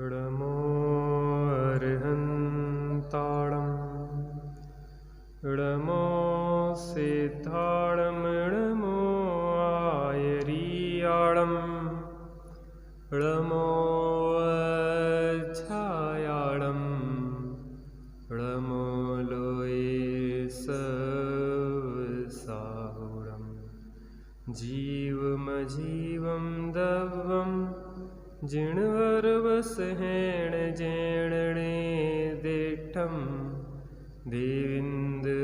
णमो अर्हन्ताणं णमो सिद्धाणं णमो आयरीयाणं णमो अध्यायाणं णमो लोये सवसाहुरं जीवमजीवं दवं जिणवरवसहेण जेणणे देठं देविन्दविन्दवन्दं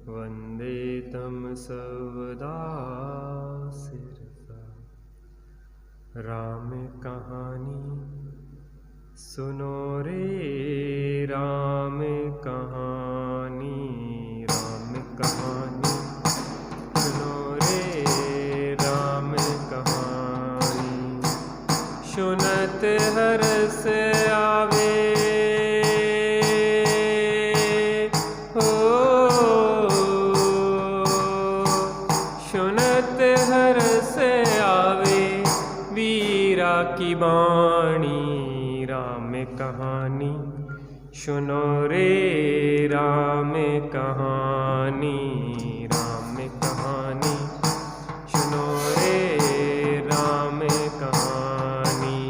वन्दे तं सर्वदा सिरसा। राम कहानी सुनो रे राम कहानी, राम कहानी सुनो रे राम कहानी। सुनत हरस आवे हो, सुनत हरस आवे वीरा की बाणी। राम कहानी सुनो रे राम कहानी, राम कहानी सुनो रे राम कहानी।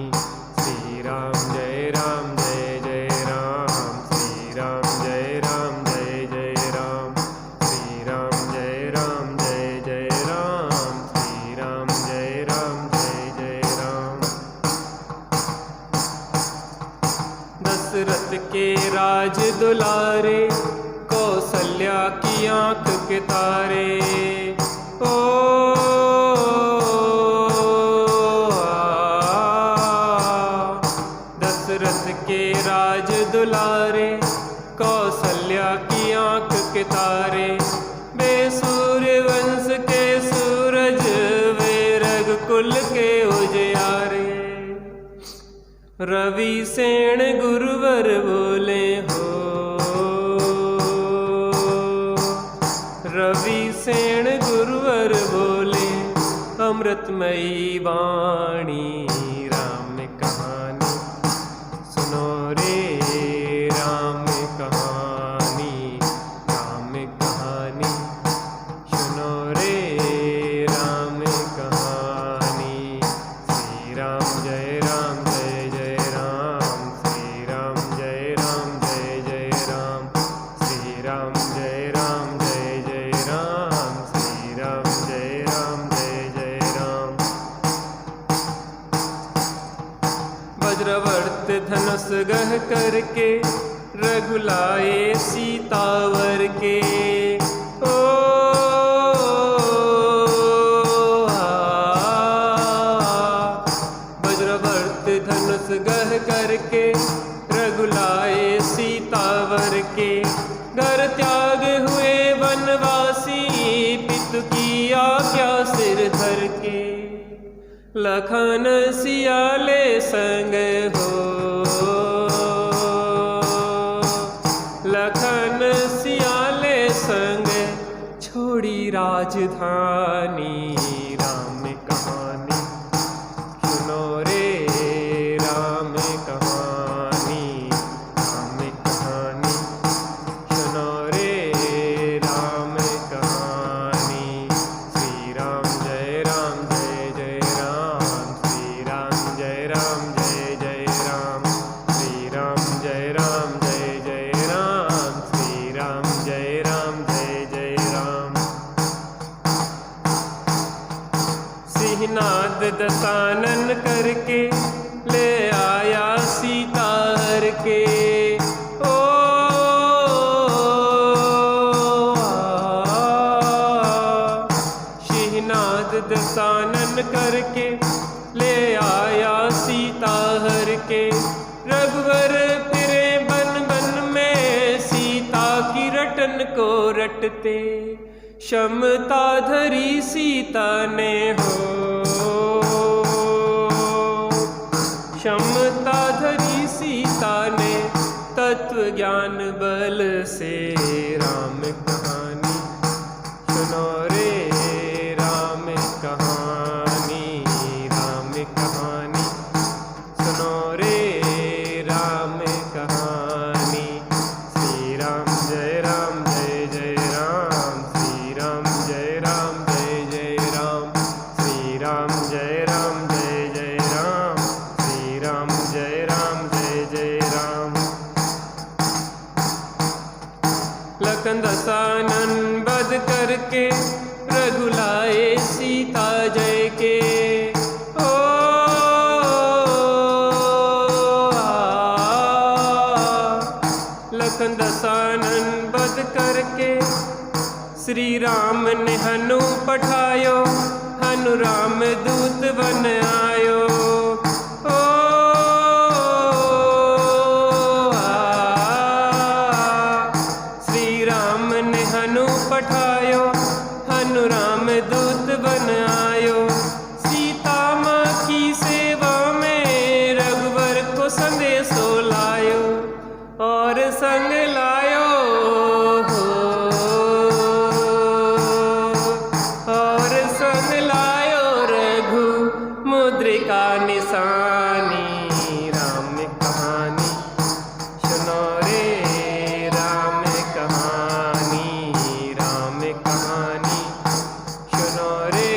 श्री राम जय राम जय जय राम, श्री राम जय राम जय जय राम, श्री राम जय राम जय जय राम, श्री राम जय राम जय जय राम। दशरथ के राज दुलारे, कौशल्या की आंख के तारे। ओ दशरथ के राज दुलारे, कौशल्या की आंख के तारे। वे सूर्य वंश के सूरज, वे रघुकुल के उजियारे। रवि सेन गुरुवर बोले हो, रवि सेन गुरुवर बोले अमृतमयी वाणी। राम कहानी सुनो रे राम कहानी, राम कहानी सुनो रे राम कहानी। श्री राम जय राम जय जय राम, श्री राम जय राम जय जय राम, श्री राम जय राम जय जय राम, श्री राम जय राम जय जय राम। वज्रवर्त धनुष गह करके, रघुलाए सीतावर के। ओ वज्रवर्त धनुष गह करके, रघुलाए सीतावर के। घर त्याग हुए वनवासी, पितु की आज्ञा सिर धर के। लखन सियाले संग हो, लखन सियाले संग छोड़ी राजधानी। राम कहानी सुनो रे राम कहानी, राम कहानी सुनो रे राम कहानी। श्री राम जय राम जय जय राम, श्री राम जय राम जय जय राम, श्री राम जय राम जय जय राम, श्री राम जय राम जय जय राम। सिंहनाद दशानन करके, ले आया सीता हर के। ओ सिंहनाद दशानन करके, ले आया सीता हर के। रघुवर फिरे बन बन में, सीता की रटन को रटते। क्षमता धरी सीता ने हो, क्षमता धरी सीता ने। तत्व ज्ञान बल से राम कहानी सुनो रे राम कहानी, राम कहानी के रघुलाए सीता जय के। ओ लखन दसानन बध करके श्री राम ने हनु पठायो, हनु राम दूत बन आयो। ओ श्री राम ने हनु पठायो, हनु राम दूत बन आयो। सीता माँ की सेवा में रघुवर को संदेशो लायो, और संग लायो मुद्रिका निशानी। राम कहानी सुनो रे, राम कहानी, राम कहानी सुनो रे,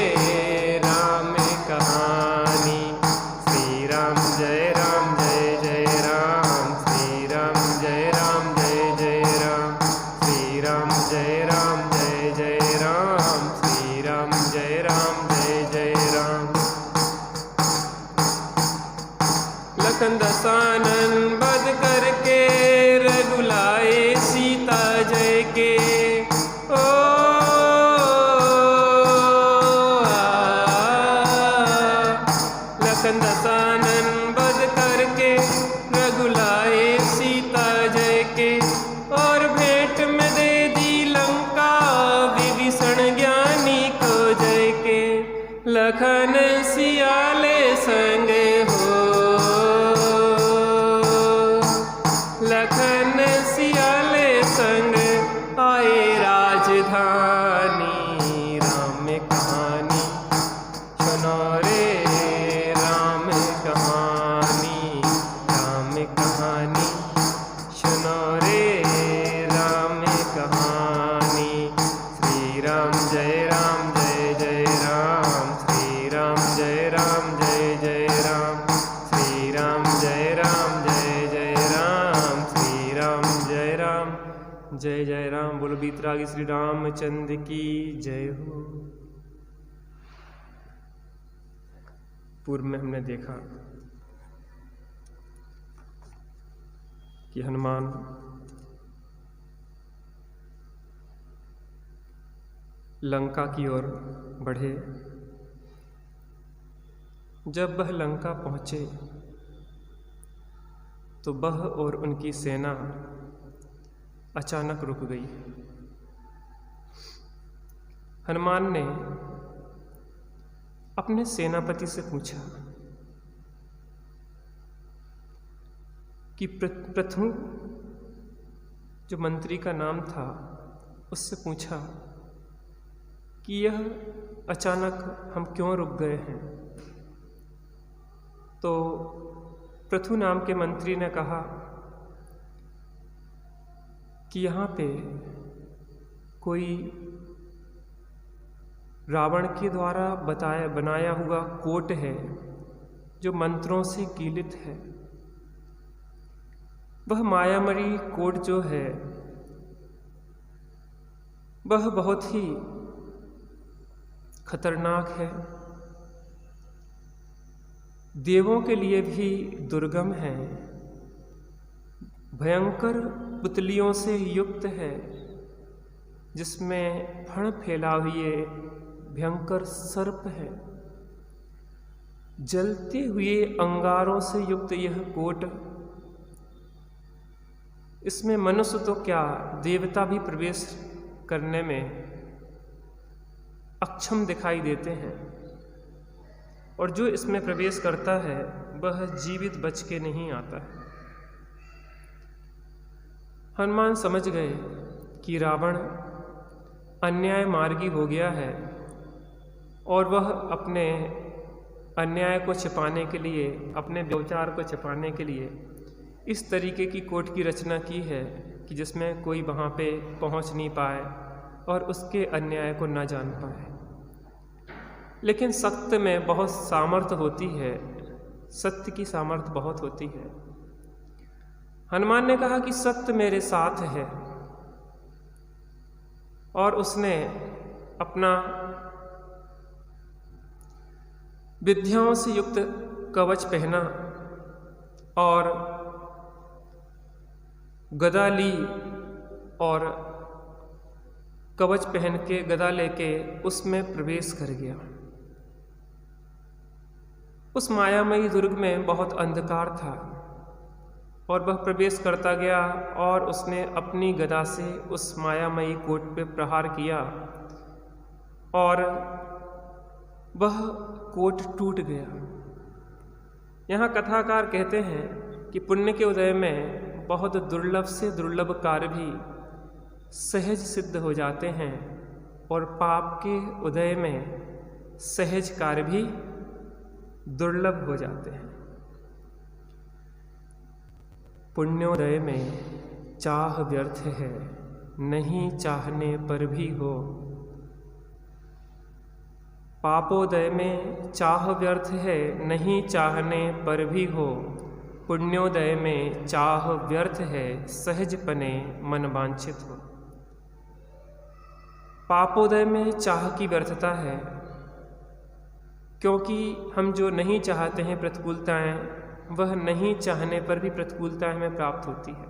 राम कहानी। श्री राम जय राम जय जय राम, श्री राम जय राम जय जय राम, श्री राम जय राम जय जय राम, श्री राम जय राम जय जय राम। लखन दसानन बध करके रघुलाए सीता जय के। ओ लखन दसानन बध करके रघुलाए सीता जय के। और भेंट में दे दी लंका विभीषण ज्ञानी को जय के। लखन सियाले संग हो, लखन सियाले संग आए राजधानी। राम कहानी सुनो रे, राम कहानी, राम कहानी सुनो रे, राम कहानी। श्री राम जय राम जय जय राम, श्री राम जय राम जय जय राम, श्री राम जय राम जय जय राम, श्री राम जय राम जय जय राम। बोलो बीतरागी श्री रामचंद्र की जय हो। पूर्व में हमने देखा कि हनुमान लंका की ओर बढ़े। जब वह लंका पहुँचे तो वह और उनकी सेना अचानक रुक गई। हनुमान ने अपने सेनापति से पूछा कि प्रथु जो मंत्री का नाम था उससे पूछा कि यह अचानक हम क्यों रुक गए हैं। तो प्रथु नाम के मंत्री ने कहा कि यहाँ पे कोई रावण के द्वारा बनाया हुआ कोट है जो मंत्रों से कीलित है। वह मायामरी कोट जो है वह बहुत ही खतरनाक है, देवों के लिए भी दुर्गम है, भयंकर पुतलियों से युक्त है, जिसमें फण फैला हुए भयंकर सर्प है। जलते हुए अंगारों से युक्त यह कोट, इसमें मनुष्य तो क्या देवता भी प्रवेश करने में अक्षम दिखाई देते हैं, और जो इसमें प्रवेश करता है वह जीवित बच के नहीं आता है। हनुमान समझ गए कि रावण अन्याय मार्गी हो गया है और वह अपने अन्याय को छिपाने के लिए, अपने व्यभिचार को छिपाने के लिए इस तरीके की कोट की रचना की है कि जिसमें कोई वहाँ पे पहुँच नहीं पाए और उसके अन्याय को न जान पाए। लेकिन सत्य में बहुत सामर्थ्य होती है, सत्य की सामर्थ्य बहुत होती है। हनुमान ने कहा कि सत्य मेरे साथ है, और उसने अपना विद्याओं से युक्त कवच पहना और गदा ली और कवच पहन के गदा लेके उसमें प्रवेश कर गया। उस मायामयी दुर्ग में बहुत अंधकार था और वह प्रवेश करता गया और उसने अपनी गदा से उस मायामयी कोट पे प्रहार किया और वह कोट टूट गया। यहाँ कथाकार कहते हैं कि पुण्य के उदय में बहुत दुर्लभ से दुर्लभ कार्य भी सहज सिद्ध हो जाते हैं और पाप के उदय में सहज कार्य भी दुर्लभ हो जाते हैं। पुण्योदय में चाह व्यर्थ है, नहीं चाहने पर भी हो। पापोदय में चाह व्यर्थ है, नहीं चाहने पर भी हो। पुण्योदय में चाह व्यर्थ है, सहजपने मन वांछित हो। पापोदय में चाह की व्यर्थता है, क्योंकि हम जो नहीं चाहते हैं प्रतिकूलताएं, वह नहीं चाहने पर भी प्रतिकूलताएं हमें प्राप्त होती है।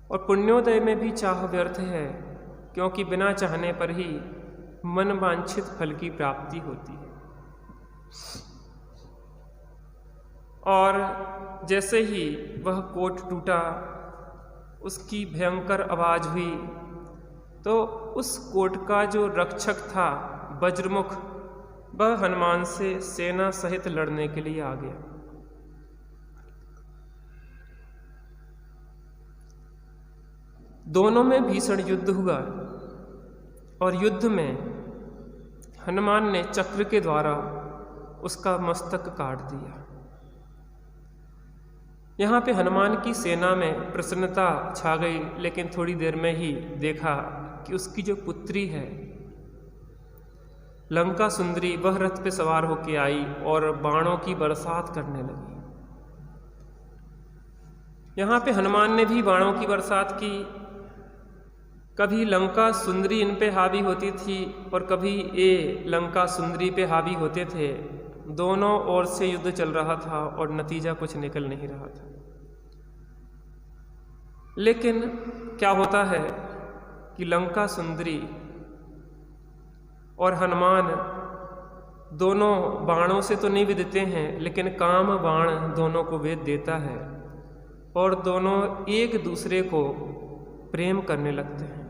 और पुण्योदय में भी चाह व्यर्थ है, क्योंकि बिना चाहने पर ही मन वांछित फल की प्राप्ति होती है। और जैसे ही वह कोट टूटा, उसकी भयंकर आवाज हुई, तो उस कोट का जो रक्षक था वज्रमुख, वह हनुमान से सेना सहित लड़ने के लिए आ गया। दोनों में भीषण युद्ध हुआ और युद्ध में हनुमान ने चक्र के द्वारा उसका मस्तक काट दिया। यहाँ पे हनुमान की सेना में प्रसन्नता छा गई, लेकिन थोड़ी देर में ही देखा कि उसकी जो पुत्री है लंका सुंदरी, वह रथ पे सवार होकर आई और बाणों की बरसात करने लगी। यहाँ पे हनुमान ने भी बाणों की बरसात की। कभी लंका सुंदरी इन पे हावी होती थी और कभी ये लंका सुंदरी पे हावी होते थे। दोनों ओर से युद्ध चल रहा था और नतीजा कुछ निकल नहीं रहा था। लेकिन क्या होता है कि लंका सुंदरी और हनुमान दोनों बाणों से तो नहीं विदते हैं, लेकिन काम बाण दोनों को वेद देता है और दोनों एक दूसरे को प्रेम करने लगते हैं।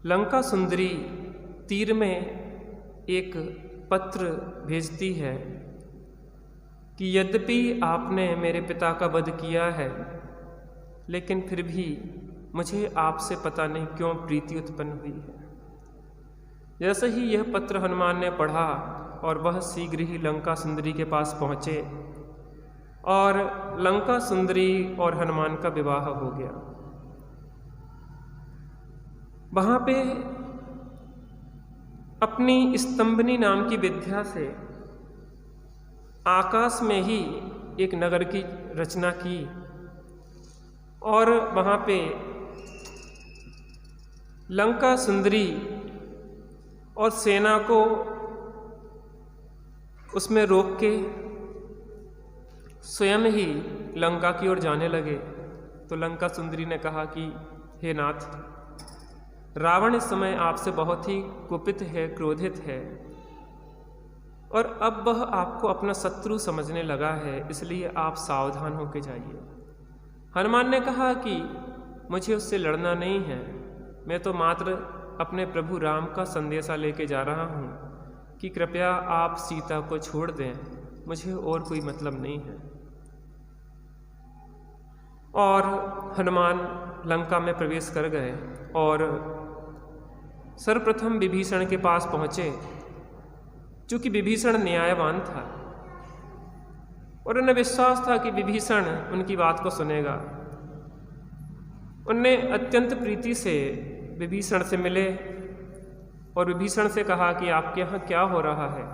लंका सुंदरी तीर में एक पत्र भेजती है कि यद्यपि आपने मेरे पिता का वध किया है, लेकिन फिर भी मुझे आपसे पता नहीं क्यों प्रीति उत्पन्न हुई है। जैसे ही यह पत्र हनुमान ने पढ़ा और वह शीघ्र ही लंका सुंदरी के पास पहुँचे और लंका सुंदरी और हनुमान का विवाह हो गया। वहाँ पे अपनी स्तंभनी नाम की विद्या से आकाश में ही एक नगर की रचना की और वहाँ पे लंका सुंदरी और सेना को उसमें रोक के स्वयं ही लंका की ओर जाने लगे। तो लंका सुंदरी ने कहा कि हे नाथ, रावण इस समय आपसे बहुत ही कुपित है, क्रोधित है और अब वह आपको अपना शत्रु समझने लगा है, इसलिए आप सावधान होकर जाइए। हनुमान ने कहा कि मुझे उससे लड़ना नहीं है, मैं तो मात्र अपने प्रभु राम का संदेशा लेके जा रहा हूँ कि कृपया आप सीता को छोड़ दें, मुझे और कोई मतलब नहीं है। और हनुमान लंका में प्रवेश कर गए और सर्वप्रथम विभीषण के पास पहुँचे। चूँकि विभीषण न्यायवान था और उन्हें विश्वास था कि विभीषण उनकी बात को सुनेगा। उनने अत्यंत प्रीति से विभीषण से मिले और विभीषण से कहा कि आपके यहाँ क्या हो रहा है?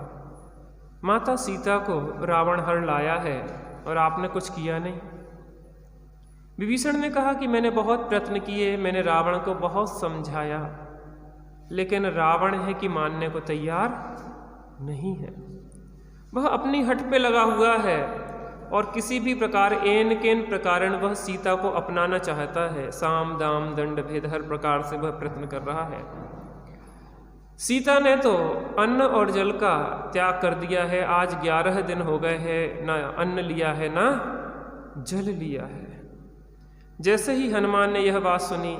माता सीता को रावण हर लाया है और आपने कुछ किया नहीं। विभीषण ने कहा कि मैंने बहुत प्रयत्न किए, मैंने रावण को बहुत समझाया, लेकिन रावण है कि मानने को तैयार नहीं है। वह अपनी हट पे लगा हुआ है और किसी भी प्रकार एन केन प्रकारण वह सीता को अपनाना चाहता है। साम दाम दंड भेद हर प्रकार से वह प्रयत्न कर रहा है। सीता ने तो अन्न और जल का त्याग कर दिया है। आज 11 दिन हो गए हैं, ना अन्न लिया है ना जल लिया है। जैसे ही हनुमान ने यह बात सुनी,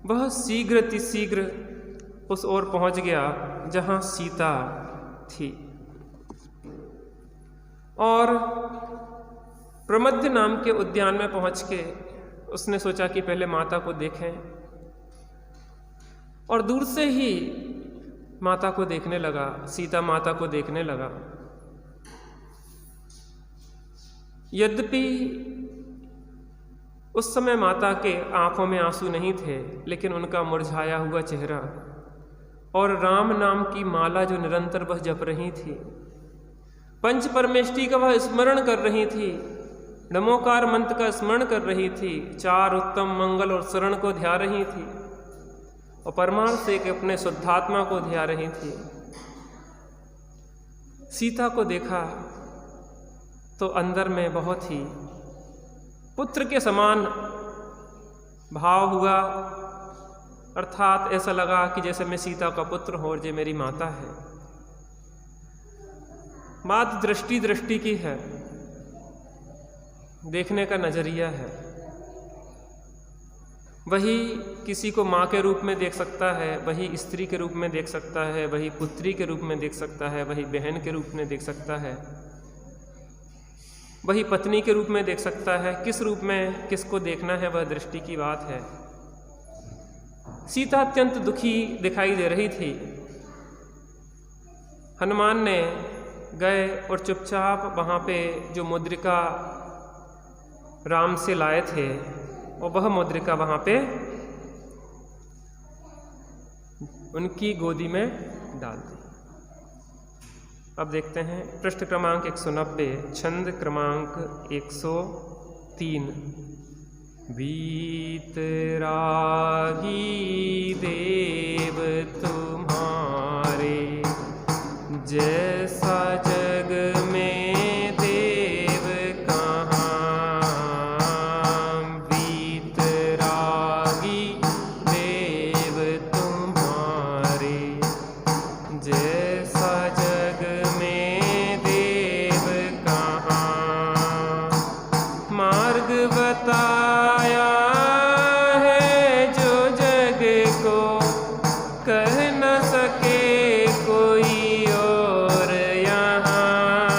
वह शीघ्र तिशीघ्र उस ओर पहुंच गया जहां सीता थी और प्रमद्य नाम के उद्यान में पहुंच के उसने सोचा कि पहले माता को देखें, और दूर से ही माता को देखने लगा। सीता माता को देखने लगा। यद्यपि उस समय माता के आंखों में आंसू नहीं थे, लेकिन उनका मुरझाया हुआ चेहरा और राम नाम की माला जो निरंतर वह जप रही थी, पंच परमेष्टि का वह स्मरण कर रही थी, नमोकार मंत्र का स्मरण कर रही थी, 4 उत्तम मंगल और शरण को ध्या रही थी और परमार्थ से एक अपने शुद्धात्मा को ध्या रही थी। सीता को देखा तो अंदर में बहुत ही पुत्र के समान भाव हुआ, अर्थात ऐसा लगा कि जैसे मैं सीता का पुत्र हूं और ये मेरी माता है। बात दृष्टि की है, देखने का नजरिया है। वही किसी को माँ के रूप में देख सकता है, वही स्त्री के रूप में देख सकता है, वही पुत्री के रूप में देख सकता है, वही बहन के रूप में देख सकता है, वही पत्नी के रूप में देख सकता है। किस रूप में किसको देखना है वह दृष्टि की बात है। सीता अत्यंत दुखी दिखाई दे रही थी। हनुमान ने गए और चुपचाप वहाँ पे जो मुद्रिका राम से लाए थे और वह मुद्रिका वहाँ पे उनकी गोदी में डाल दी। अब देखते हैं पृष्ठ क्रमांक 190, छंद क्रमांक 103। वीतरागी देव तुम्हारे, जैसा जग में देव कहाँ। वीतरागी देव तुम्हारे, जैसा जग में देव कहाँ। मार्ग बताया है जो जग को कह न सके कोई और यहाँ।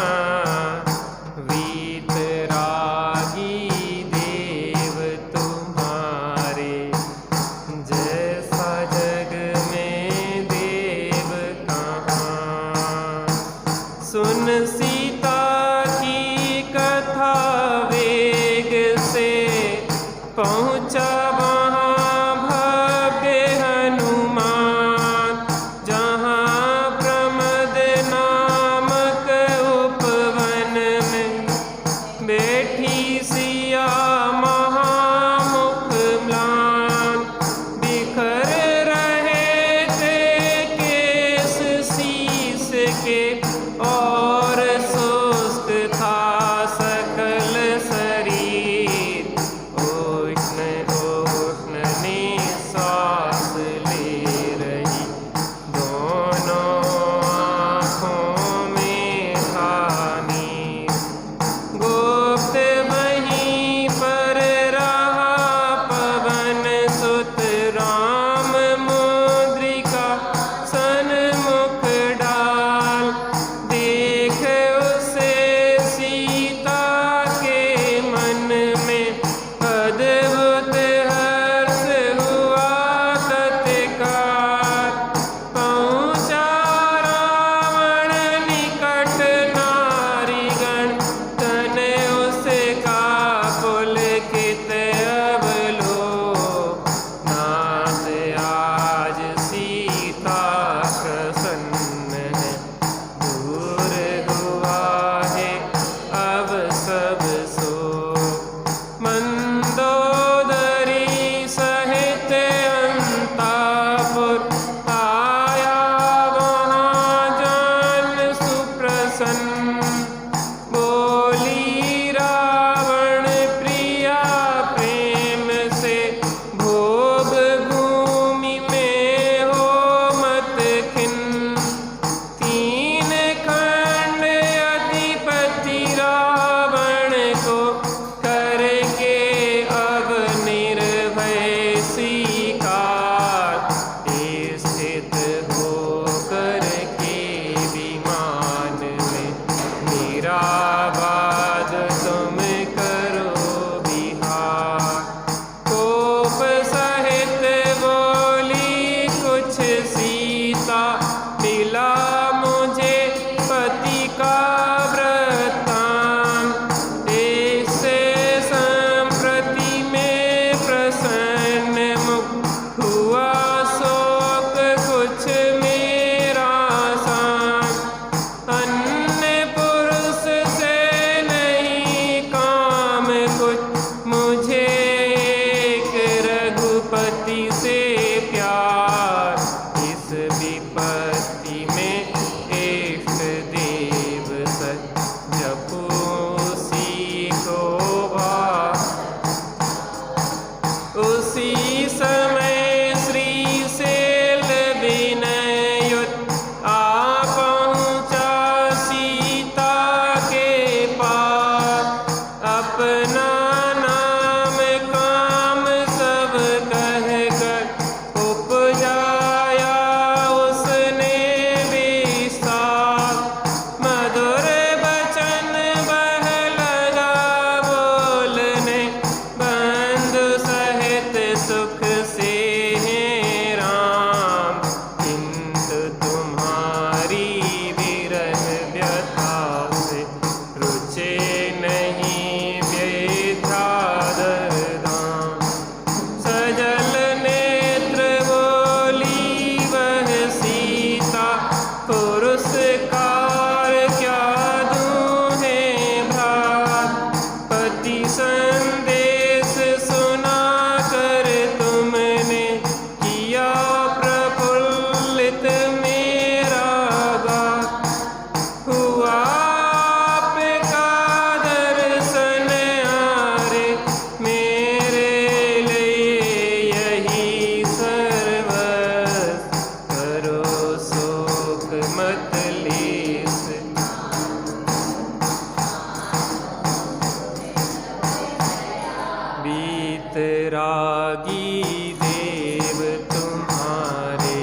वीतरागी देव तुम्हारे,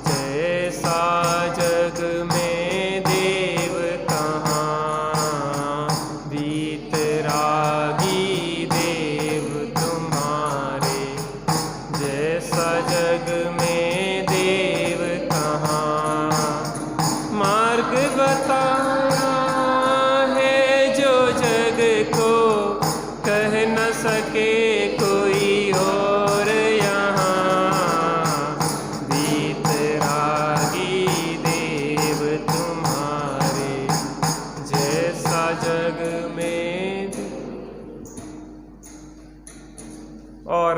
जैसा जग में देव कहाँ। वीतरागी देव तुम्हारे, जैसा जग में देव कहाँ। मार्ग बताया है जो जग को कह न सके कोई और यहाँ। वीतरागी देव तुम्हारे, जैसा जग में। और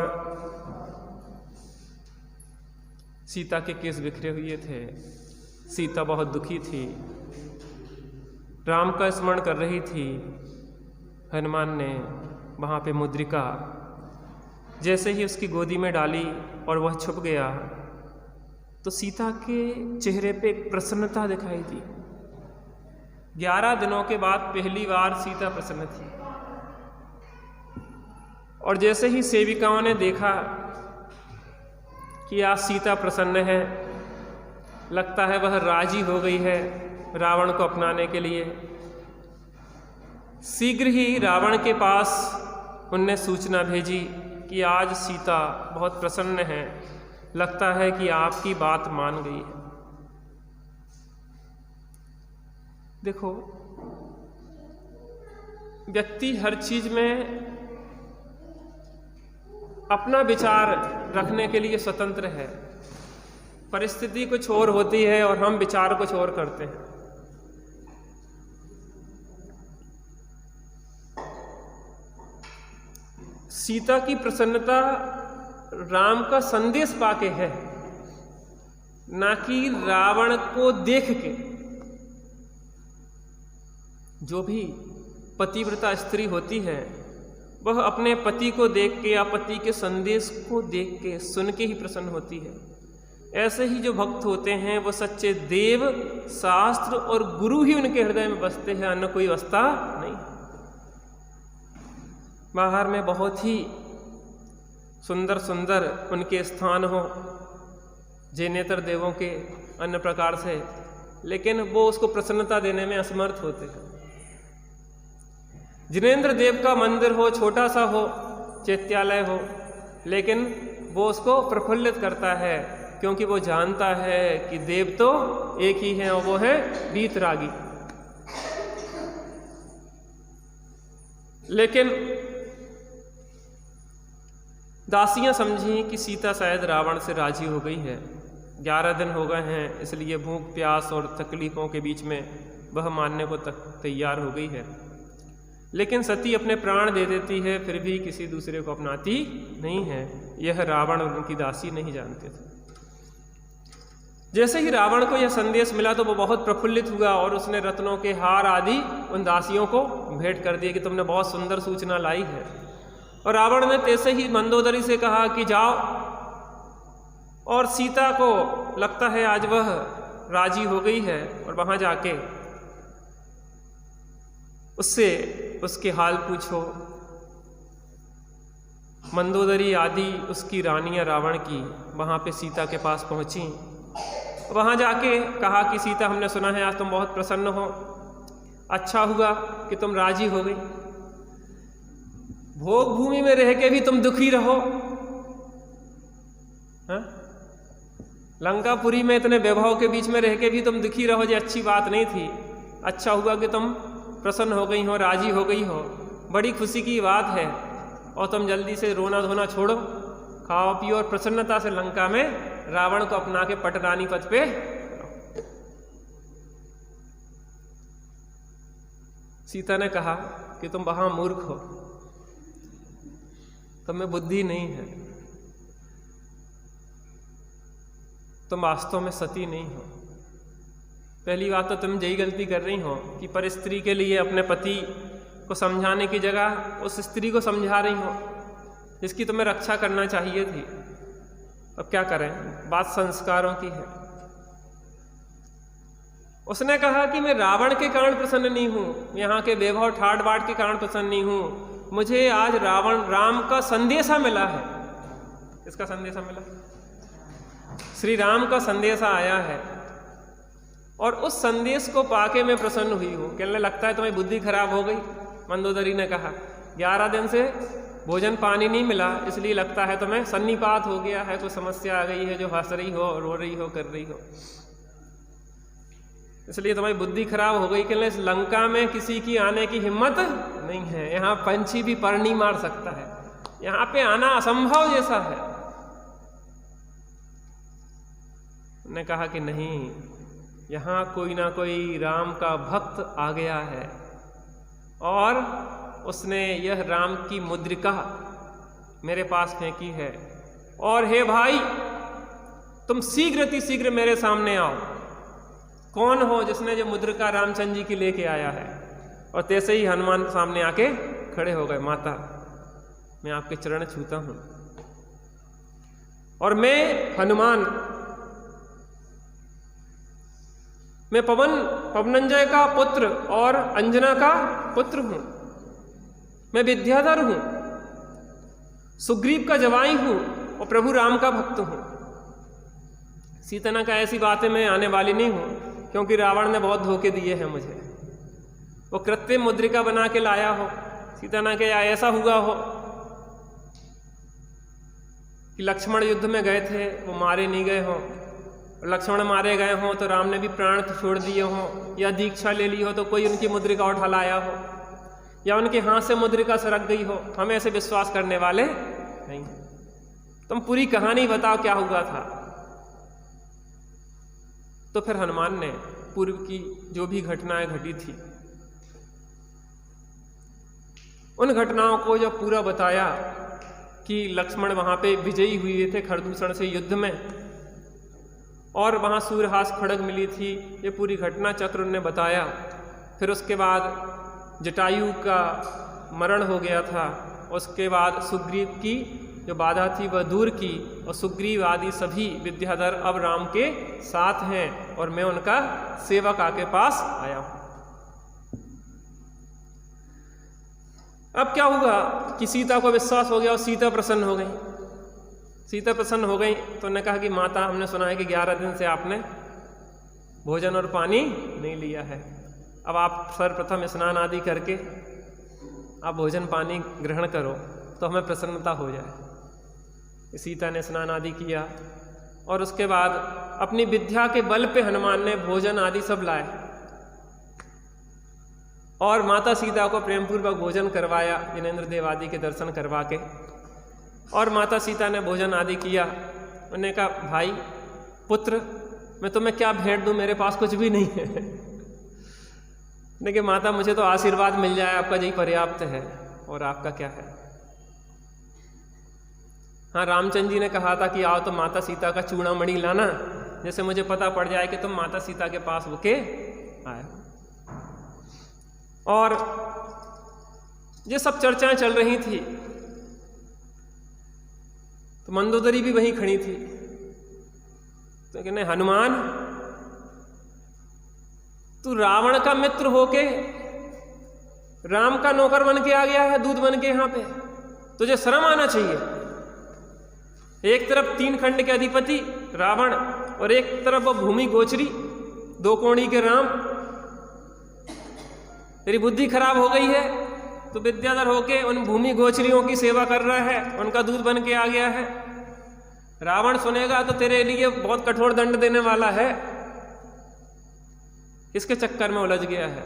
सीता के केस बिखरे हुए थे। सीता बहुत दुखी थी, राम का स्मरण कर रही थी। हनुमान ने वहाँ पे मुद्रिका जैसे ही उसकी गोदी में डाली और वह छुप गया, तो सीता के चेहरे पे एक प्रसन्नता दिखाई दी। 11 दिनों के बाद पहली बार सीता प्रसन्न थी। और जैसे ही सेविकाओं ने देखा कि आज सीता प्रसन्न है, लगता है वह राजी हो गई है रावण को अपनाने के लिए, शीघ्र ही रावण के पास उनने सूचना भेजी कि आज सीता बहुत प्रसन्न है, लगता है कि आपकी बात मान गई है। देखो, व्यक्ति हर चीज में अपना विचार रखने के लिए स्वतंत्र है। परिस्थिति कुछ और होती है और हम विचार कुछ और करते हैं। सीता की प्रसन्नता राम का संदेश पाके है, ना कि रावण को देख के। जो भी पतिव्रता स्त्री होती है वह अपने पति को देख के या पति के संदेश को देख के सुन के ही प्रसन्न होती है। ऐसे ही जो भक्त होते हैं वो सच्चे देव, शास्त्र और गुरु ही उनके हृदय में बसते हैं, अन्य कोई बसता नहीं। बाहर में बहुत ही सुंदर सुंदर उनके स्थान हो, जैनेतर देवों के अन्य प्रकार से, लेकिन वो उसको प्रसन्नता देने में असमर्थ होते हैं। जिनेंद्र देव का मंदिर हो, छोटा सा हो, चैत्यालय हो, लेकिन वो उसको प्रफुल्लित करता है, क्योंकि वो जानता है कि देव तो एक ही है और वो है वीतरागी। लेकिन दासियां समझी कि सीता शायद रावण से राजी हो गई है। 11 दिन हो गए हैं, इसलिए भूख प्यास और तकलीफों के बीच में वह मानने को तैयार हो गई है। लेकिन सती अपने प्राण दे देती है, फिर भी किसी दूसरे को अपनाती नहीं है। यह रावण और उनकी दासी नहीं जानते थे। जैसे ही रावण को यह संदेश मिला तो वो बहुत प्रफुल्लित हुआ और उसने रत्नों के हार आदि उन दासियों को भेंट कर दिए कि तुमने बहुत सुंदर सूचना लाई है। और रावण ने तैसे ही मंदोदरी से कहा कि जाओ, और सीता को लगता है आज वह राजी हो गई है, और वहां जाके उससे उसके हाल पूछो। मंदोदरी आदि उसकी रानियां रावण की वहां पे सीता के पास पहुंची। वहां जाके कहा कि सीता, हमने सुना है आज तुम बहुत प्रसन्न हो, अच्छा हुआ कि तुम राजी हो गई। भोग भूमि में रह के भी तुम दुखी रहो, हाँ? लंकापुरी में इतने वैभव के बीच में रह के भी तुम दुखी रहो, ये अच्छी बात नहीं थी। अच्छा हुआ कि तुम प्रसन्न हो गई हो, राजी हो गई हो, बड़ी खुशी की बात है। और तुम जल्दी से रोना धोना छोड़ो, खाओ पियो और प्रसन्नता से लंका में रावण को अपना के पटरानी पद पे। सीता ने कहा कि तुम वहां मूर्ख हो, तुम्हें बुद्धि नहीं है, तुम वास्तव में सती नहीं हो। पहली बात तो तुम यही गलती कर रही हो कि पर स्त्री के लिए अपने पति को समझाने की जगह उस स्त्री को समझा रही हो जिसकी तुम्हें रक्षा करना चाहिए थी। अब क्या करें, बात संस्कारों की है। उसने कहा कि मैं रावण के कारण प्रसन्न नहीं हूं, यहाँ के वैभव ठाट बाट के कारण प्रसन्न नहीं हूं, मुझे आज राम का संदेशा मिला है। किसका संदेशा मिला? श्री राम का संदेशा आया है, और उस संदेश को पाके मैं प्रसन्न हुई हूँ। कहने लगता है तुम्हारी बुद्धि खराब हो गई। मंदोदरी ने कहा 11 दिन से भोजन पानी नहीं मिला, इसलिए लगता है तुम्हें सन्निपात हो गया है, कोई समस्या आ गई है जो हंस रही हो, रो रही हो, कर रही हो, इसलिए तुम्हारी बुद्धि खराब हो गई। कहने इस लंका में किसी की आने की हिम्मत नहीं है, यहाँ पंछी भी पर नहीं मार सकता है, यहाँ पे आना असंभव जैसा है। ने कहा कि नहीं, यहाँ कोई ना कोई राम का भक्त आ गया है, और उसने यह राम की मुद्रिका मेरे पास फेंकी है, और हे भाई तुम शीघ्र मेरे सामने आओ। कौन हो जिसने जो मुद्रिका रामचंद्र जी की लेके आया है? और तैसे ही हनुमान सामने आके खड़े हो गए। माता, मैं आपके चरण छूता हूं, और मैं हनुमान, मैं पवनंजय का पुत्र और अंजना का पुत्र हूं, मैं विद्याधर हूं, सुग्रीव का जवाई हूं, और प्रभु राम का भक्त हूं। सीता का ऐसी बातें मैं आने वाली नहीं हूं, क्योंकि रावण ने बहुत धोखे दिए हैं मुझे। वो कृत्रिम मुद्रिका बना के लाया हो, सीता ना के ऐसा हुआ हो कि लक्ष्मण युद्ध में गए थे, वो मारे नहीं गए हों, लक्ष्मण मारे गए हों तो राम ने भी प्राण छोड़ दिए हों, या दीक्षा ले ली हो तो कोई उनकी मुद्रिका उठा लाया हो, या उनके हाथ से मुद्रिका सरक गई हो। हम ऐसे विश्वास करने वाले नहीं। तुम पूरी कहानी बताओ क्या हुआ था। तो फिर हनुमान ने पूर्व की जो भी घटनाएं घटी थी उन घटनाओं को जब पूरा बताया कि लक्ष्मण वहां पे विजयी हुए थे खरदूषण से युद्ध में, और वहां सूर्यहास खड़ग मिली थी, ये पूरी घटना चक्र उन्होंने बताया। फिर उसके बाद जटायु का मरण हो गया था, उसके बाद सुग्रीव की जो बाधा थी वह दूर की, और सुग्रीव आदि सभी विद्याधर अब राम के साथ हैं, और मैं उनका सेवक आके पास आया हूं। अब क्या हुआ कि सीता को विश्वास हो गया और सीता प्रसन्न हो गई। सीता प्रसन्न हो गई तो उन्होंने कहा कि माता, हमने सुना है कि 11 दिन से आपने भोजन और पानी नहीं लिया है, अब आप सर्वप्रथम स्नान आदि करके आप भोजन पानी ग्रहण करो तो हमें प्रसन्नता हो जाए। सीता ने स्नान आदि किया, और उसके बाद अपनी विद्या के बल पे हनुमान ने भोजन आदि सब लाए, और माता सीता को प्रेमपूर्वक भोजन करवाया, जिनेंद्र देव आदि के दर्शन करवा के, और माता सीता ने भोजन आदि किया। उन्होंने कहा भाई पुत्र, मैं तुम्हें क्या भेंट दूं, मेरे पास कुछ भी नहीं है। देखिए माता, मुझे तो आशीर्वाद मिल जाए आपका यही पर्याप्त है, और आपका क्या है। हाँ, रामचंद्र जी ने कहा था कि आओ तो माता सीता का चूड़ामणि लाना, जैसे मुझे पता पड़ जाए कि तुम माता सीता के पास होके आए। और ये सब चर्चाएं चल रही थी, तो मंदोदरी भी वहीं खड़ी थी। तो कहने हनुमान, तू रावण का मित्र होके राम का नौकर बन के आ गया है, दूध बन के यहाँ पे, तुझे शर्म आना चाहिए। एक तरफ 3 खंड के अधिपति रावण, और एक तरफ वो भूमि गोचरी 2 कोणी के राम। तेरी बुद्धि खराब हो गई है, तो विद्याधर होके उन भूमि गोचरियों की सेवा कर रहा है, उनका दूध बन के आ गया है। रावण सुनेगा तो तेरे लिए बहुत कठोर दंड देने वाला है। किसके चक्कर में उलझ गया है?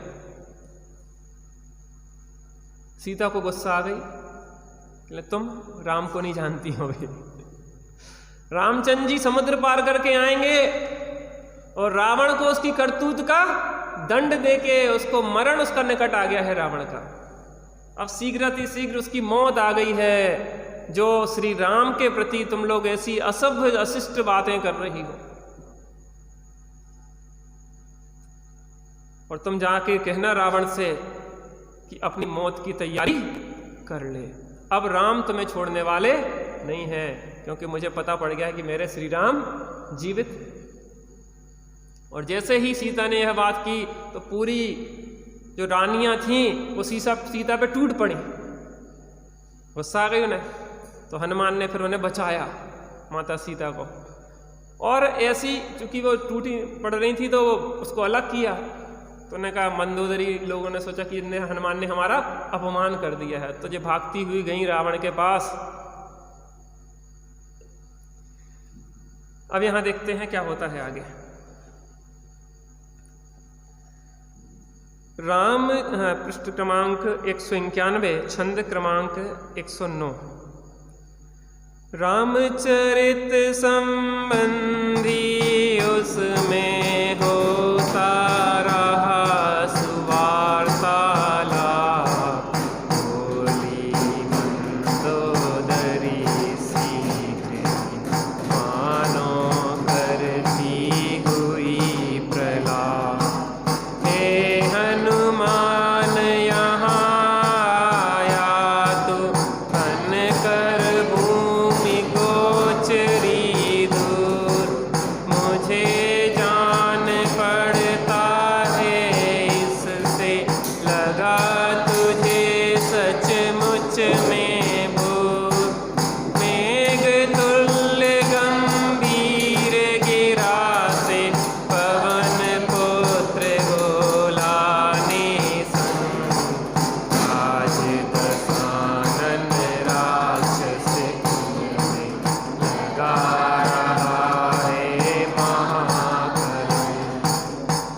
सीता को गुस्सा आ गई, तुम राम को नहीं जानती होगी। रामचंद्र जी समुद्र पार करके आएंगे और रावण को उसकी करतूत का दंड देके उसको मरण उसका निकट आ गया है रावण का। अब शीघ्र उसकी मौत आ गई है। जो श्री राम के प्रति तुम लोग ऐसी असभ्य अशिष्ट बातें कर रही हो, और तुम जाके कहना रावण से कि अपनी मौत की तैयारी कर ले। अब राम तुम्हें छोड़ने वाले नहीं हैं, क्योंकि मुझे पता पड़ गया है कि मेरे श्री राम जीवित। और जैसे ही सीता ने यह बात की तो पूरी जो रानियां थीं वो सीता पे टूट पड़ी। गुस्सा आ गई उन्हें, तो हनुमान ने फिर उन्हें बचाया, माता सीता को। और ऐसी चूंकि वो टूटी पड़ रही थी तो वो उसको अलग किया। तो उन्होंने कहा, मंदोदरी लोगों ने सोचा कि हनुमान ने हमारा अपमान कर दिया है, तो ये भागती हुई गई रावण के पास। अब यहां देखते हैं क्या होता है आगे। राम पृष्ठ क्रमांक 191, छंद क्रमांक 109। रामचरित संबंधी उसमें होता रहा सुवार्तालाप, बोली मंदोदरी सीधे मानो करती हुई प्रलाप। हे हनुमान यहाँ आया तू, बन कर भूमि गोचरी दूर, मुझे जान पड़ता है इससे लगा तुझे सचमुच में भूत। मेघ तुल्य गंभीर गिरा से पवन पुत्र बोलाने संग, आज दशानन राक्षस में लगा रहा है महाकलंक।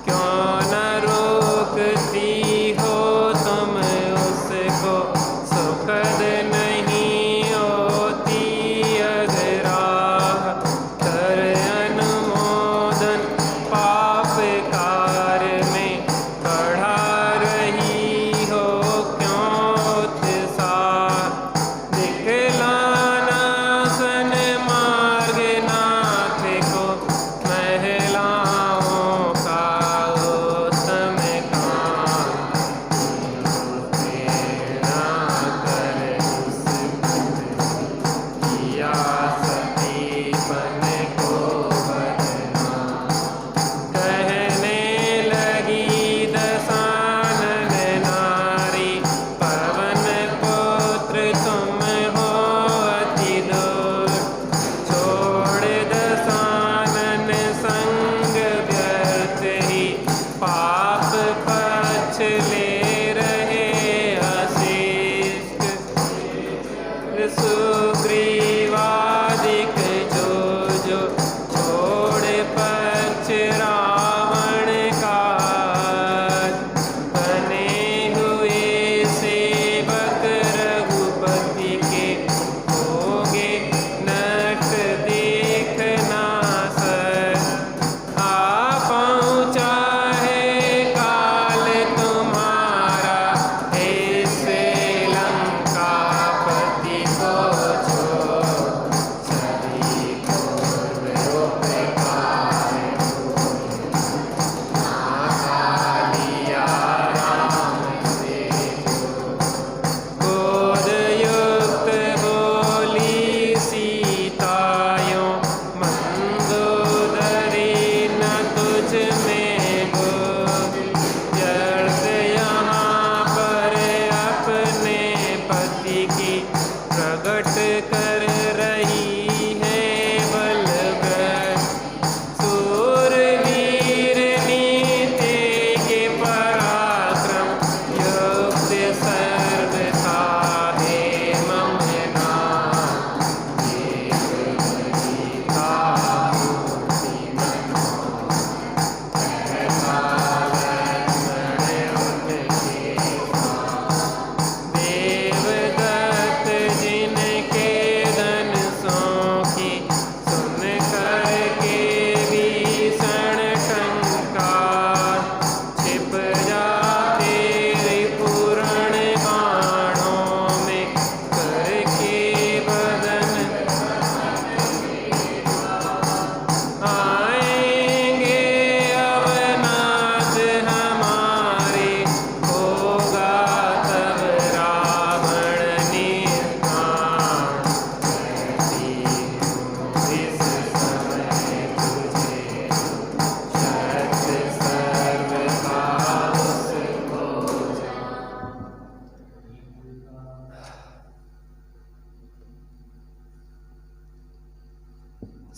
क्यों न रोकती हो तुम उसको सुखद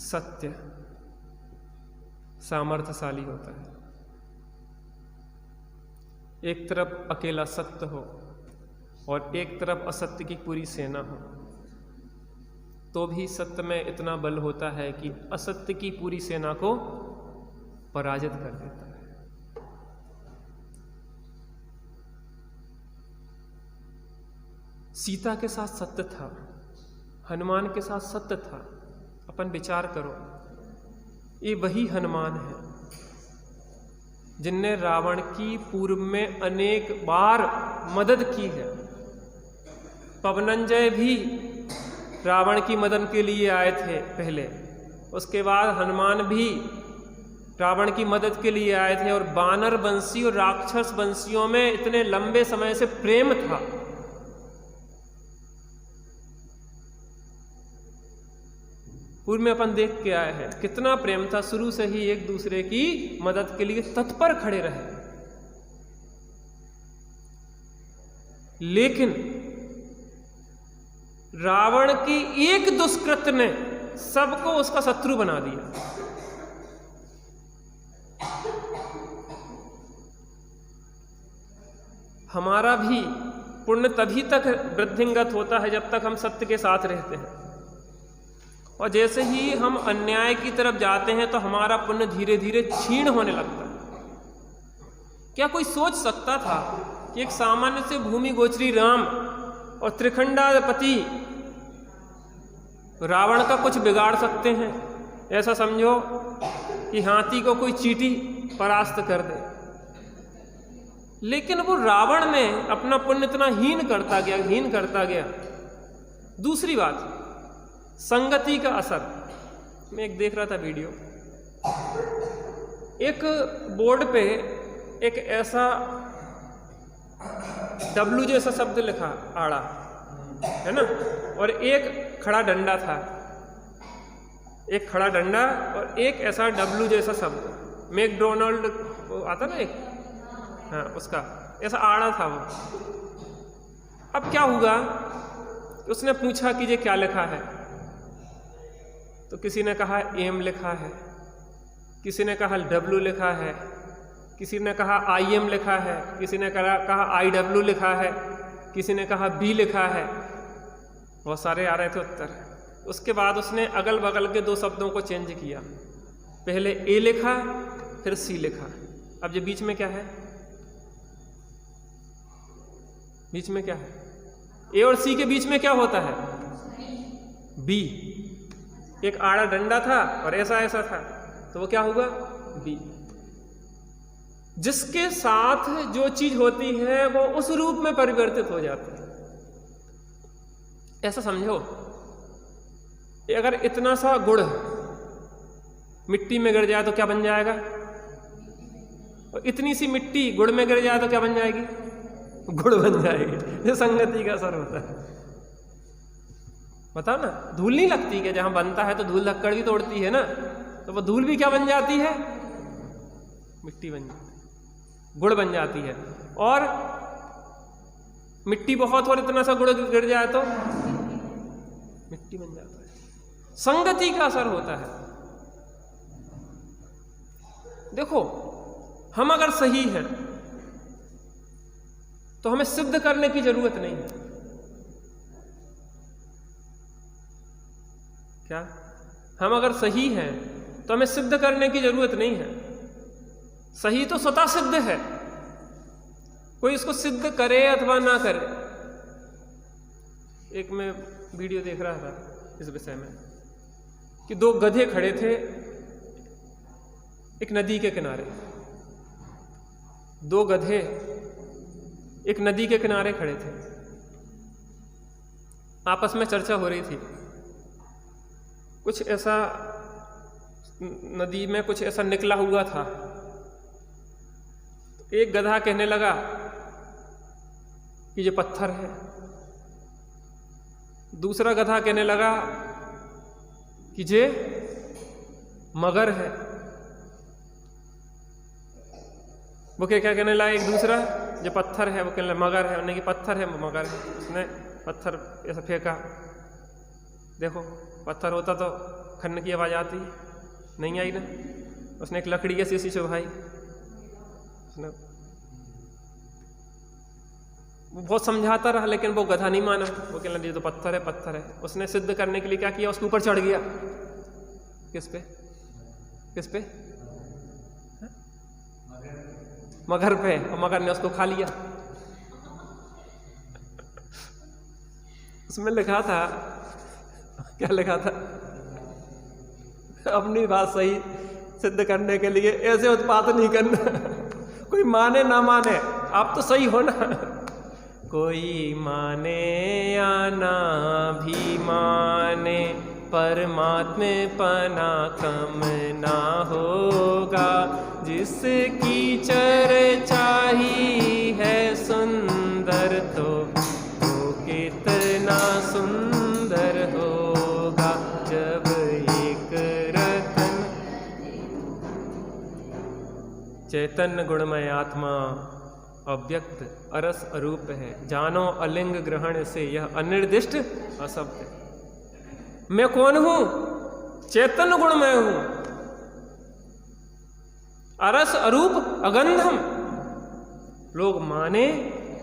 सत्य सामर्थ्यशाली होता है। एक तरफ अकेला सत्य हो और एक तरफ असत्य की पूरी सेना हो, तो भी सत्य में इतना बल होता है कि असत्य की पूरी सेना को पराजित कर देता है। सीता के साथ सत्य था, हनुमान के साथ सत्य था। अपन विचार करो, ये वही हनुमान है जिनने रावण की पूर्व में अनेक बार मदद की है। पवनंजय भी रावण की मदद के लिए आए थे पहले, उसके बाद हनुमान भी रावण की मदद के लिए आए थे, और बानर वंशी और राक्षस वंशियों में इतने लंबे समय से प्रेम था। पूर्व में अपन देख के आए हैं कितना प्रेम था, शुरू से ही एक दूसरे की मदद के लिए तत्पर खड़े रहे। लेकिन रावण की एक दुष्कृत्य ने सबको उसका शत्रु बना दिया। हमारा भी पुण्य तभी तक वृद्धिंगत होता है जब तक हम सत्य के साथ रहते हैं, और जैसे ही हम अन्याय की तरफ जाते हैं तो हमारा पुण्य धीरे धीरे क्षीण होने लगता है। क्या कोई सोच सकता था कि एक सामान्य से भूमि गोचरी राम और त्रिखंडापति रावण का कुछ बिगाड़ सकते हैं? ऐसा समझो कि हाथी को कोई चींटी परास्त कर दे। लेकिन वो रावण ने अपना पुण्य इतना हीन करता गया। दूसरी बात, संगति का असर। मैं एक देख रहा था वीडियो, एक बोर्ड पे एक ऐसा डब्लू जैसा शब्द लिखा, आड़ा है ना, और एक खड़ा डंडा था, एक खड़ा डंडा और एक ऐसा डब्लू जैसा शब्द। मैकडोनाल्ड आता ना एक, हाँ, उसका ऐसा आड़ा था वो। अब क्या हुआ, उसने पूछा कि ये क्या लिखा है, तो किसी ने कहा एम लिखा है, किसी ने कहा डब्लू लिखा है, किसी ने कहा IM लिखा है, किसी ने कहा IW लिखा है, किसी ने कहा B लिखा है। बहुत सारे आ रहे थे उत्तर। उसके बाद उसने अगल बगल के 2 शब्दों को चेंज किया, पहले A लिखा फिर C लिखा। अब ये बीच में क्या है? बीच में क्या है? A और C के बीच में क्या होता है? B। एक आड़ा डंडा था और ऐसा ऐसा था, तो वो क्या हुआ? B। जिसके साथ जो चीज होती है वो उस रूप में परिवर्तित हो जाती है। ऐसा समझो, अगर इतना सा गुड़ मिट्टी में गिर जाए तो क्या बन जाएगा, और इतनी सी मिट्टी गुड़ में गिर जाए तो क्या बन जाएगी? गुड़ बन जाएगी। ये संगति का असर होता है। बताओ ना, धूल नहीं लगती क्या? जहां बनता है तो धूल धक्कड़ भी तोड़ती है ना, तो वो धूल भी क्या बन जाती है? मिट्टी बन जाती है, गुड़ बन जाती है। और मिट्टी बहुत और इतना सा गुड़ गिर जाए तो मिट्टी बन जाता है। संगति का असर होता है। देखो, हम अगर सही हैं तो हमें सिद्ध करने की जरूरत नहीं है। क्या? हम अगर सही हैं तो हमें सिद्ध करने की जरूरत नहीं है। सही तो स्वतः सिद्ध है, कोई इसको सिद्ध करे अथवा ना करे। एक मैं वीडियो देख रहा था इस विषय में कि 2 गधे खड़े थे एक नदी के किनारे। 2 गधे एक नदी के किनारे खड़े थे, आपस में चर्चा हो रही थी। कुछ ऐसा नदी में कुछ ऐसा निकला हुआ था। एक गधा कहने लगा कि ये पत्थर है, दूसरा गधा कहने लगा कि ये मगर है। वो क्या कहने लगा एक दूसरा, जो पत्थर है, वो कहने लगा मगर है। उन्होंने कि पत्थर है, मगर है। उसने पत्थर ऐसा फेंका, देखो पत्थर होता तो खन्न की आवाज़ आती है? नहीं आई ना। उसने एक लकड़ी की शीशी चुभाई, उसने वो बहुत समझाता रहा, लेकिन वो गधा नहीं माना। वो कहने लगा ये तो पत्थर है, पत्थर है। उसने सिद्ध करने के लिए क्या किया, उसके ऊपर चढ़ गया। किस पे? किस पे? मगर पे। और मगर ने उसको खा लिया। उसमें लिखा था, क्या लिखा था? अपनी बात सही सिद्ध करने के लिए ऐसे उत्पात नहीं करना। कोई माने ना माने, आप तो सही हो ना। कोई माने या ना भी माने, परमात्मे पना कम ना होगा। जिसकी चर्चा ही है सुंदर, तो कितना सुंदर होगा। जब एक रतन चैतन्य गुणमय आत्मा अव्यक्त अरस अरूप है, जानो अलिंग ग्रहण से यह अनिर्दिष्ट असत्य। मैं कौन हूं? चैतन्य गुणमय हूं, अरस अरूप अगंधम। लोग माने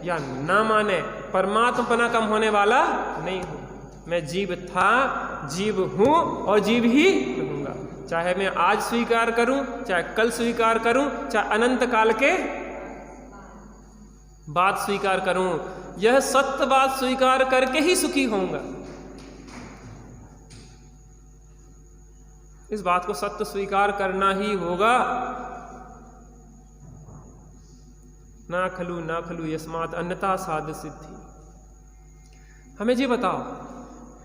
या ना माने, परमात्मपना कम होने वाला नहीं हूं। मैं जीव था, जीव हूं और जीव ही रहूंगा। चाहे मैं आज स्वीकार करूं, चाहे कल स्वीकार करूं, चाहे अनंत काल के बात स्वीकार करूं, यह सत्य बात स्वीकार करके ही सुखी होऊंगा। इस बात को सत्य स्वीकार करना ही होगा। ना खलु यस्मात् अन्यथा साध सिद्धि। हमें जी बताओ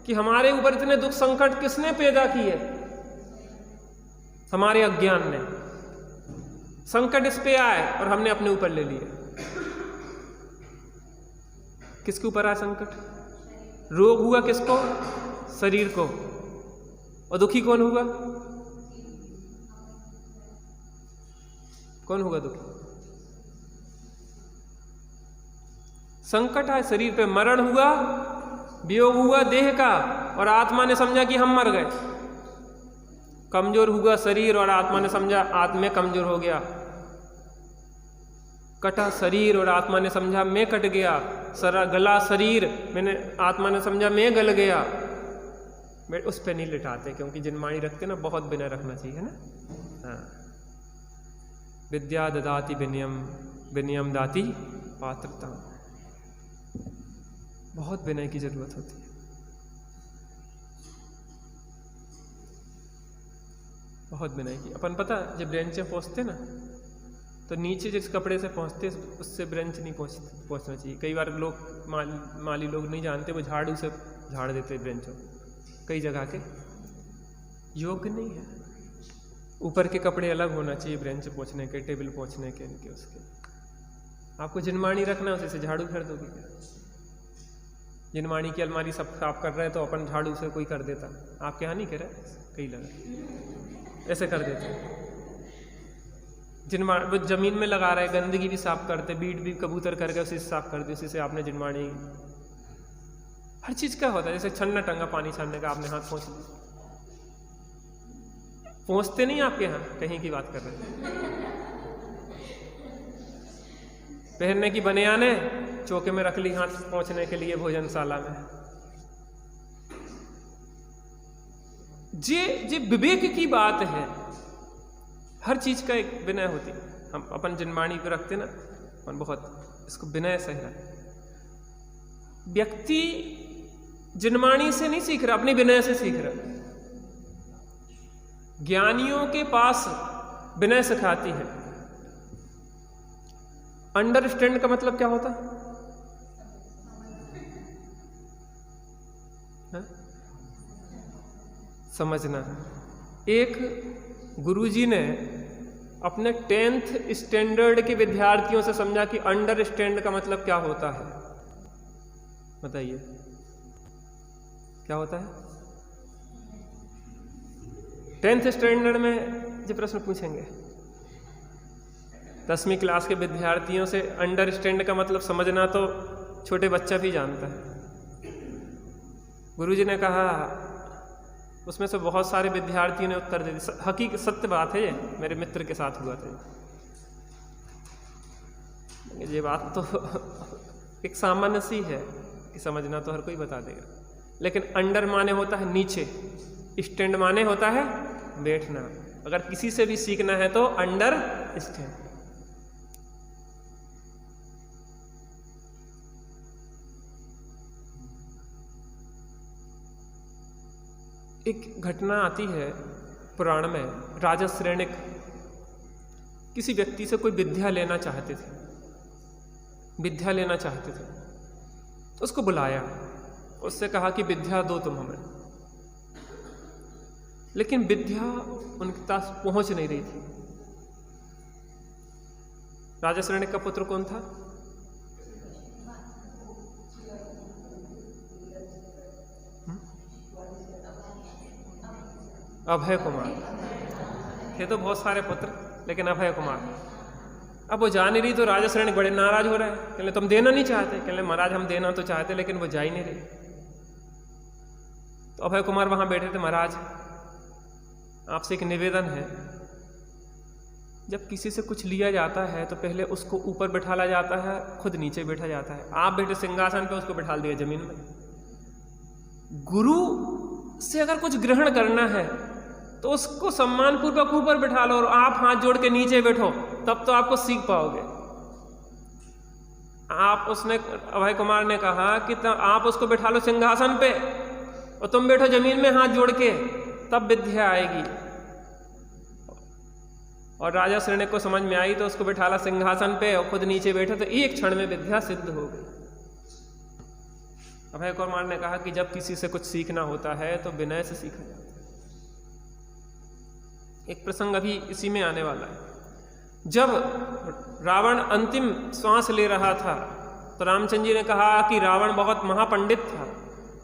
कि हमारे ऊपर इतने दुख संकट किसने पैदा किए? हमारे अज्ञान ने। संकट इस पे आए और हमने अपने ऊपर ले लिए। किसके ऊपर आया संकट? रोग हुआ किसको? शरीर को। और दुखी कौन हुआ? कौन होगा दुखी? संकट आए शरीर पे, मरण हुआ, वियोग हुआ देह का, और आत्मा ने समझा कि हम मर गए। कमजोर हुआ शरीर और आत्मा ने समझा आत्मा कमजोर हो गया। कटा शरीर और आत्मा ने समझा मैं कट गया। गला शरीर, मैंने आत्मा ने समझा मैं गल गया। मैं उस पे नहीं लिटाते, क्योंकि जिनमानी रखते ना बहुत विनय रखना चाहिए ना। हाँ, विद्या ददाति विनयम, विनयम दाति पात्रता। बहुत विनय की जरूरत होती है, बहुत विनय की। अपन पता जब ब्रेंच में पहुंचते ना, तो नीचे जिस कपड़े से पहुंचते उससे ब्रेंच नहीं पहुंचना चाहिए। कई बार लोग माली लोग नहीं जानते, वो झाड़ू से झाड़ देते ब्रेंचों। कई जगह के योग्य नहीं है। ऊपर के कपड़े अलग होना चाहिए ब्रेंच पहुंचने के, टेबल पहुंचने के, इनके उसके। आपको जिनमानी रखना है, उसी से झाड़ू कर दोगे क्या? जिनमानी की अलमारी सब साफ कर रहे हैं तो अपन झाड़ू से कोई कर देता। आपके यहाँ नहीं कह रहे? कई लगा ऐसे कर देते। जिनमानी वो जमीन में लगा रहे, गंदगी भी साफ करते, बीट भी कबूतर करके उसी से साफ करते, उसी से आपने जिनमानी। हर चीज का होता है। जैसे छन्ना टंगा पानी छानने का, आपने हाथ पहुंच लिया। पहुंचते नहीं आपके यहाँ, कहीं की बात कर रहे हैं। पहनने की बनियाने चौके में रख ली हाथ पहुंचने के लिए भोजनशाला में। जे विवेक की बात है। हर चीज का एक विनय होती है। हम अपन जिनमानी को रखते ना, अपन बहुत इसको विनय से है। व्यक्ति जिनमानी से नहीं सीख रहा, अपनी विनय से सीख रहा। ज्ञानियों के पास विनय सिखाती है। अंडरस्टैंड का मतलब क्या होता है? समझना। एक गुरुजी ने अपने 10th स्टैंडर्ड के विद्यार्थियों से समझा कि अंडरस्टैंड का मतलब क्या होता है। बताइए क्या होता है? 10th स्टैंडर्ड में जो प्रश्न पूछेंगे, 10वीं क्लास के विद्यार्थियों से अंडरस्टैंड का मतलब समझना तो छोटे बच्चा भी जानता है। गुरुजी ने कहा उसमें से बहुत सारे विद्यार्थियों ने उत्तर दे दिए। हकीकत सत्य बात है, ये मेरे मित्र के साथ हुआ था। ये बात तो एक सामान्य सी है कि समझना तो हर कोई बता देगा, लेकिन अंडर माने होता है नीचे, स्टैंड माने होता है बैठना। अगर किसी से भी सीखना है तो अंडर स्टैंड। एक घटना आती है पुराण में, राजा श्रेणिक किसी व्यक्ति से कोई विद्या लेना चाहते थे, तो उसको बुलाया, उससे कहा कि विद्या दो तुम हमें। लेकिन विद्या उनके पास पहुंच नहीं रही थी। राजा श्रेणिक का पुत्र कौन था? अभय कुमार। थे तो बहुत सारे पुत्र, लेकिन अभय कुमार। अब वो जा नहीं रही तो राजा श्रेणिक बड़े नाराज हो रहे हैं, कहले तुम देना नहीं चाहते? कहले महाराज हम देना तो चाहते, लेकिन वो जा ही नहीं रही। तो अभय कुमार वहां बैठे थे। महाराज आपसे एक निवेदन है, जब किसी से कुछ लिया जाता है तो पहले उसको ऊपर बैठाला जाता है, खुद नीचे बैठा जाता है। आप बैठे सिंहासन पे, उसको बैठा दिया जमीन में। गुरु से अगर कुछ ग्रहण करना है तो उसको सम्मान पूर्वक ऊपर बैठा लो, और आप हाथ जोड़ के नीचे बैठो, तब तो आपको सीख पाओगे। अभय कुमार ने कहा कि आप उसको बैठा लो सिंहासन पे और तुम बैठो जमीन में हाथ जोड़ के, तब विद्या आएगी। और राजा श्रेणिक को समझ में आई तो उसको बैठाला सिंहासन पे और खुद नीचे बैठे, तो एक क्षण में विद्या सिद्ध हो गई। अभय कुमार ने कहा कि जब किसी से कुछ सीखना होता है तो विनय से सीखा जाता है। एक प्रसंग अभी इसी में आने वाला है। जब रावण अंतिम श्वास ले रहा था तो रामचंद्र जी ने कहा कि रावण बहुत महापंडित था।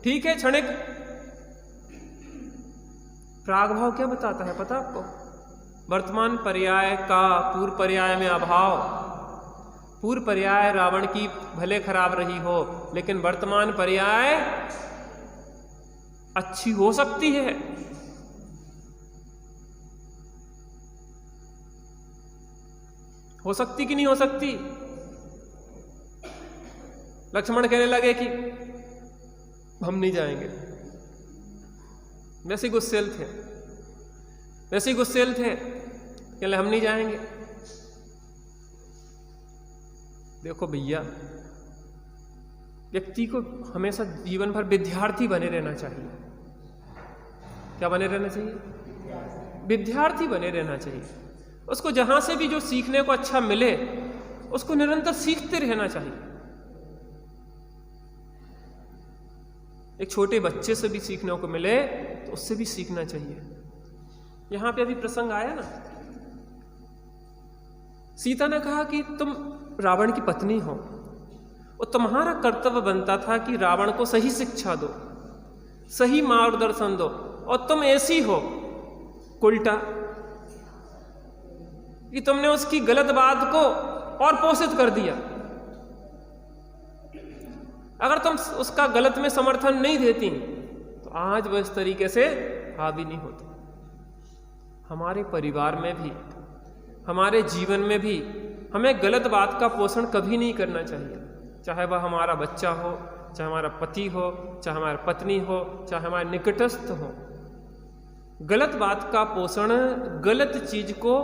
ठीक है, क्षणिक प्रागभाव क्या बताता है पता आपको? वर्तमान पर्याय का पूर्व पर्याय में अभाव। पूर्व पर्याय रावण की भले खराब रही हो, लेकिन वर्तमान पर्याय अच्छी हो सकती है। हो सकती कि नहीं हो सकती? लक्ष्मण कहने लगे कि हम नहीं जाएंगे। वैसे गुस्सेल थे, कहले हम नहीं जाएंगे। देखो भैया, व्यक्ति को हमेशा जीवन भर विद्यार्थी बने रहना चाहिए। क्या बने रहना चाहिए? विद्यार्थी बने रहना चाहिए। उसको जहां से भी जो सीखने को अच्छा मिले उसको निरंतर सीखते रहना चाहिए। एक छोटे बच्चे से भी सीखने को मिले तो उससे भी सीखना चाहिए। यहां पे अभी प्रसंग आया ना, सीता ने कहा कि तुम रावण की पत्नी हो और तुम्हारा कर्तव्य बनता था कि रावण को सही शिक्षा दो, सही मार्गदर्शन दो, और तुम ऐसी हो उल्टा कि तुमने उसकी गलत बात को और पोषित कर दिया। अगर तुम उसका गलत में समर्थन नहीं देती तो आज वह इस तरीके से हावी नहीं होती। हमारे परिवार में भी, हमारे जीवन में भी हमें गलत बात का पोषण कभी नहीं करना चाहिए। चाहे वह हमारा बच्चा हो, चाहे हमारा पति हो, चाहे हमारी पत्नी हो, चाहे हमारे निकटस्थ हो। गलत बात का पोषण गलत चीज को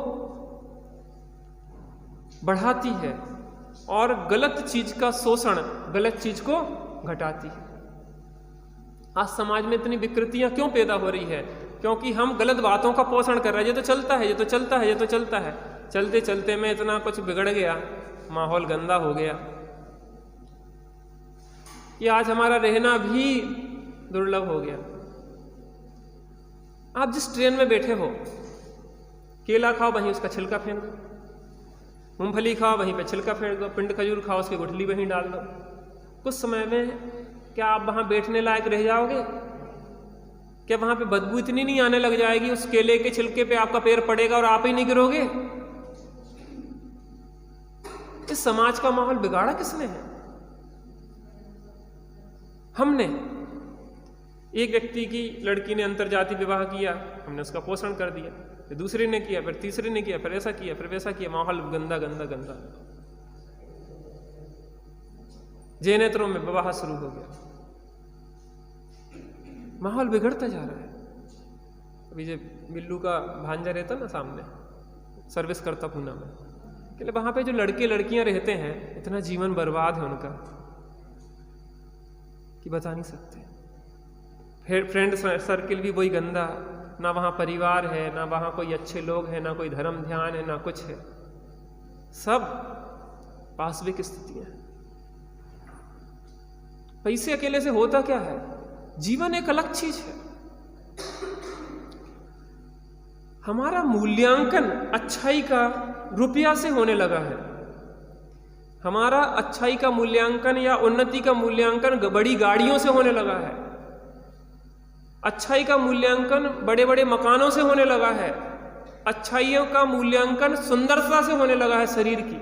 बढ़ाती है और गलत चीज का शोषण गलत चीज को घटाती है। आज समाज में इतनी विकृतियां क्यों पैदा हो रही है? क्योंकि हम गलत बातों का पोषण कर रहे हैं। ये तो चलता है, ये तो चलता है, ये तो चलता है। चलते चलते में इतना कुछ बिगड़ गया, माहौल गंदा हो गया कि आज हमारा रहना भी दुर्लभ हो गया। आप जिस ट्रेन में बैठे हो, केला खाओ वहीं उसका छिलका फेंक दो, मूंगफली खाओ वहीं पे छिलका फेंक दो, पिंड खजूर खाओ उसकी गुठली वहीं डाल दो। कुछ समय में क्या आप वहां बैठने लायक रह जाओगे? क्या वहां पे बदबू इतनी नहीं आने लग जाएगी उस केले के छिलके पे आपका पैर पड़ेगा और आप ही नहीं गिरोगे? इस समाज का माहौल बिगाड़ा किसने है? हमने। एक व्यक्ति की लड़की ने अंतरजातीय विवाह किया, हमने उसका पोषण कर दिया, फिर दूसरे ने किया, फिर तीसरे ने किया, फिर ऐसा किया, फिर वैसा किया, माहौल गंदा गंदा गंदा। जैनेत्रों में विवाह शुरू हो गया, माहौल बिगड़ता जा रहा है। अभी जो बिल्लू का भांजा रहता ना सामने, सर्विस करता पूना में, कि वहाँ पे जो लड़के लड़कियां रहते हैं, इतना जीवन बर्बाद है उनका कि बता नहीं सकते। फिर फ्रेंड सर्किल भी वही गंदा, ना वहाँ परिवार है, ना वहाँ कोई अच्छे लोग हैं, ना कोई धर्म ध्यान है, ना कुछ है, सब पाशविक स्थितियां हैं। पैसे अकेले से होता क्या है? जीवन एक अलग चीज है। हमारा मूल्यांकन अच्छाई का रुपया से होने लगा है। हमारा अच्छाई का मूल्यांकन या उन्नति का मूल्यांकन बड़ी गाड़ियों से होने लगा है। अच्छाई का मूल्यांकन बड़े बड़े मकानों से होने लगा है। अच्छाइयों का मूल्यांकन सुंदरता से होने लगा है शरीर की।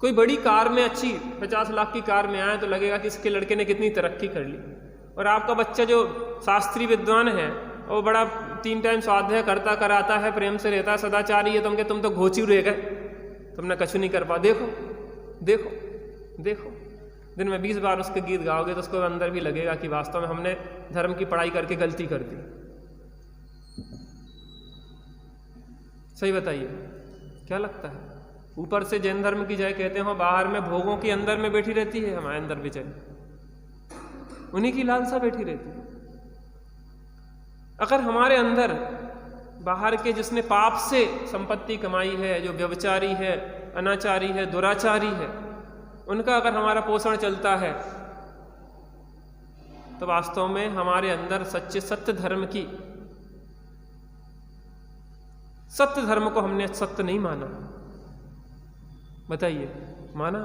कोई बड़ी कार में, अच्छी 50 लाख की कार में आए तो लगेगा कि इसके लड़के ने कितनी तरक्की कर ली, और आपका बच्चा जो शास्त्रीय विद्वान है वो बड़ा 3 टाइम स्वाध्याय करता कराता है, प्रेम से रहता है, सदाचारी है, तुम तो घोची रह गए, तुमने कछु नहीं कर पा। देखो देखो देखो, दिन में 20 बार उसके गीत गाओगे तो उसको अंदर भी लगेगा कि वास्तव में हमने धर्म की पढ़ाई करके गलती कर दी। सही बताइए, क्या लगता है? ऊपर से जैन धर्म की जय कहते हो, बाहर में भोगों की अंदर में बैठी रहती है, हमारे अंदर भी जय, उन्हीं की लालसा बैठी रहती है। अगर हमारे अंदर बाहर के जिसने पाप से संपत्ति कमाई है, जो व्यभिचारी है, अनाचारी है, दुराचारी है, उनका अगर हमारा पोषण चलता है तो वास्तव में हमारे अंदर सच्चे सत्य धर्म की, सत्य धर्म को हमने सत्य नहीं माना। बताइए, माना?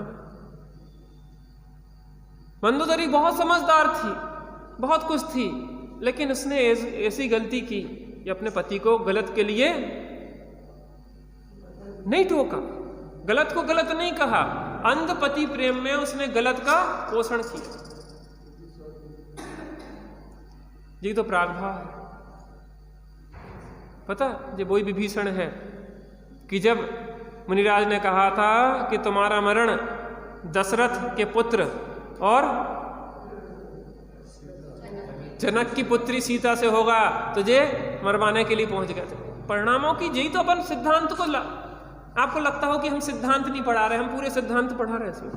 मंदोदरी बहुत समझदार थी, बहुत कुछ थी, लेकिन उसने ऐसी गलती की कि अपने पति को गलत के लिए नहीं टोका, गलत को गलत नहीं कहा, अंध पति प्रेम में उसने गलत का पोषण किया। ये तो प्रागभाव है। पता जब वही विभीषण है कि जब मुनिराज ने कहा था कि तुम्हारा मरण दशरथ के पुत्र और जनक की पुत्री सीता से होगा, तुझे मरवाने के लिए पहुंच गए थे। परिणामों की यही तो अपन सिद्धांत को आपको लगता हो कि हम सिद्धांत नहीं पढ़ा रहे, हम पूरे सिद्धांत पढ़ा रहे हैं।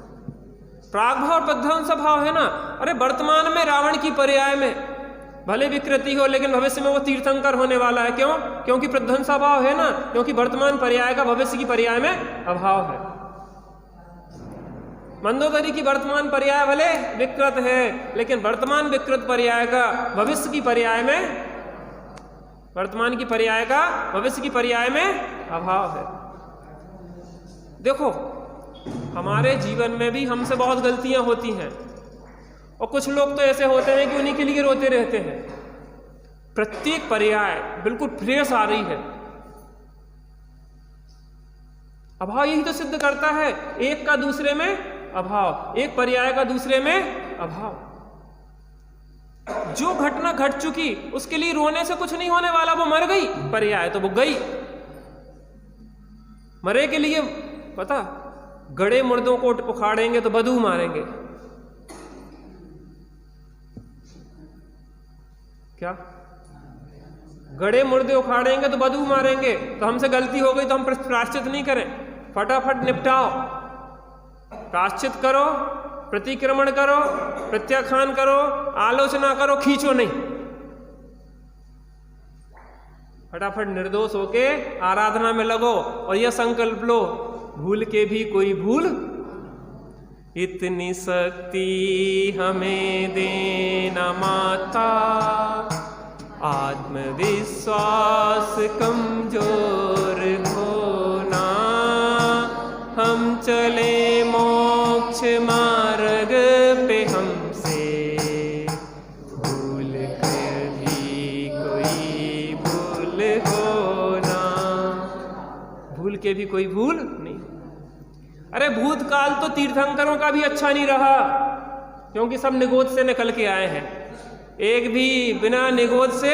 प्रागभाव और प्रध्वंस भाव है ना। अरे वर्तमान में रावण की पर्याय में भले विकृति हो, लेकिन भविष्य में वो तीर्थंकर होने वाला है। क्यों? क्योंकि प्रध्वंसा भाव है ना, क्योंकि वर्तमान पर्याय का भविष्य की पर्याय में अभाव है। मंदोदरी की वर्तमान पर्याय भले विकृत है, लेकिन वर्तमान विकृत पर्याय का भविष्य की पर्याय में, वर्तमान की पर्याय का भविष्य की पर्याय में अभाव है। देखो, हमारे जीवन में भी हमसे बहुत गलतियां होती हैं, और कुछ लोग तो ऐसे होते हैं कि उन्हीं के लिए रोते रहते हैं। प्रत्येक पर्याय बिल्कुल फ्रेश आ रही है। अभाव यही तो सिद्ध करता है, एक का दूसरे में अभाव, एक पर्याय का दूसरे में अभाव। जो घटना घट चुकी उसके लिए रोने से कुछ नहीं होने वाला, वो मर गई, पर्याय तो वो गई। मरे के लिए पता, गड़े मुर्दों को उखाड़ेंगे तो बदबू मारेंगे। क्या? गड़े मुर्दे उखाड़ेंगे तो बदबू मारेंगे। तो हमसे गलती हो गई तो हम प्रायश्चित नहीं करें, फटाफट निपटाओ। प्रायश्चित करो, प्रतिक्रमण करो, प्रत्याख्यान करो, आलोचना करो, खींचो नहीं। फटाफट निर्दोष होके आराधना में लगो और यह संकल्प लो, भूल के भी कोई भूल, इतनी शक्ति हमें देना माता, आत्मविश्वास कमजोर होना, हम चले मोक्ष मार्ग पे, हमसे भूल कर भी कोई भूल होना, भूल के भी कोई भूल नहीं। अरे भूतकाल तो तीर्थंकरों का भी अच्छा नहीं रहा। क्योंकि सब निगोद से निकल के आए हैं, एक भी बिना निगोद से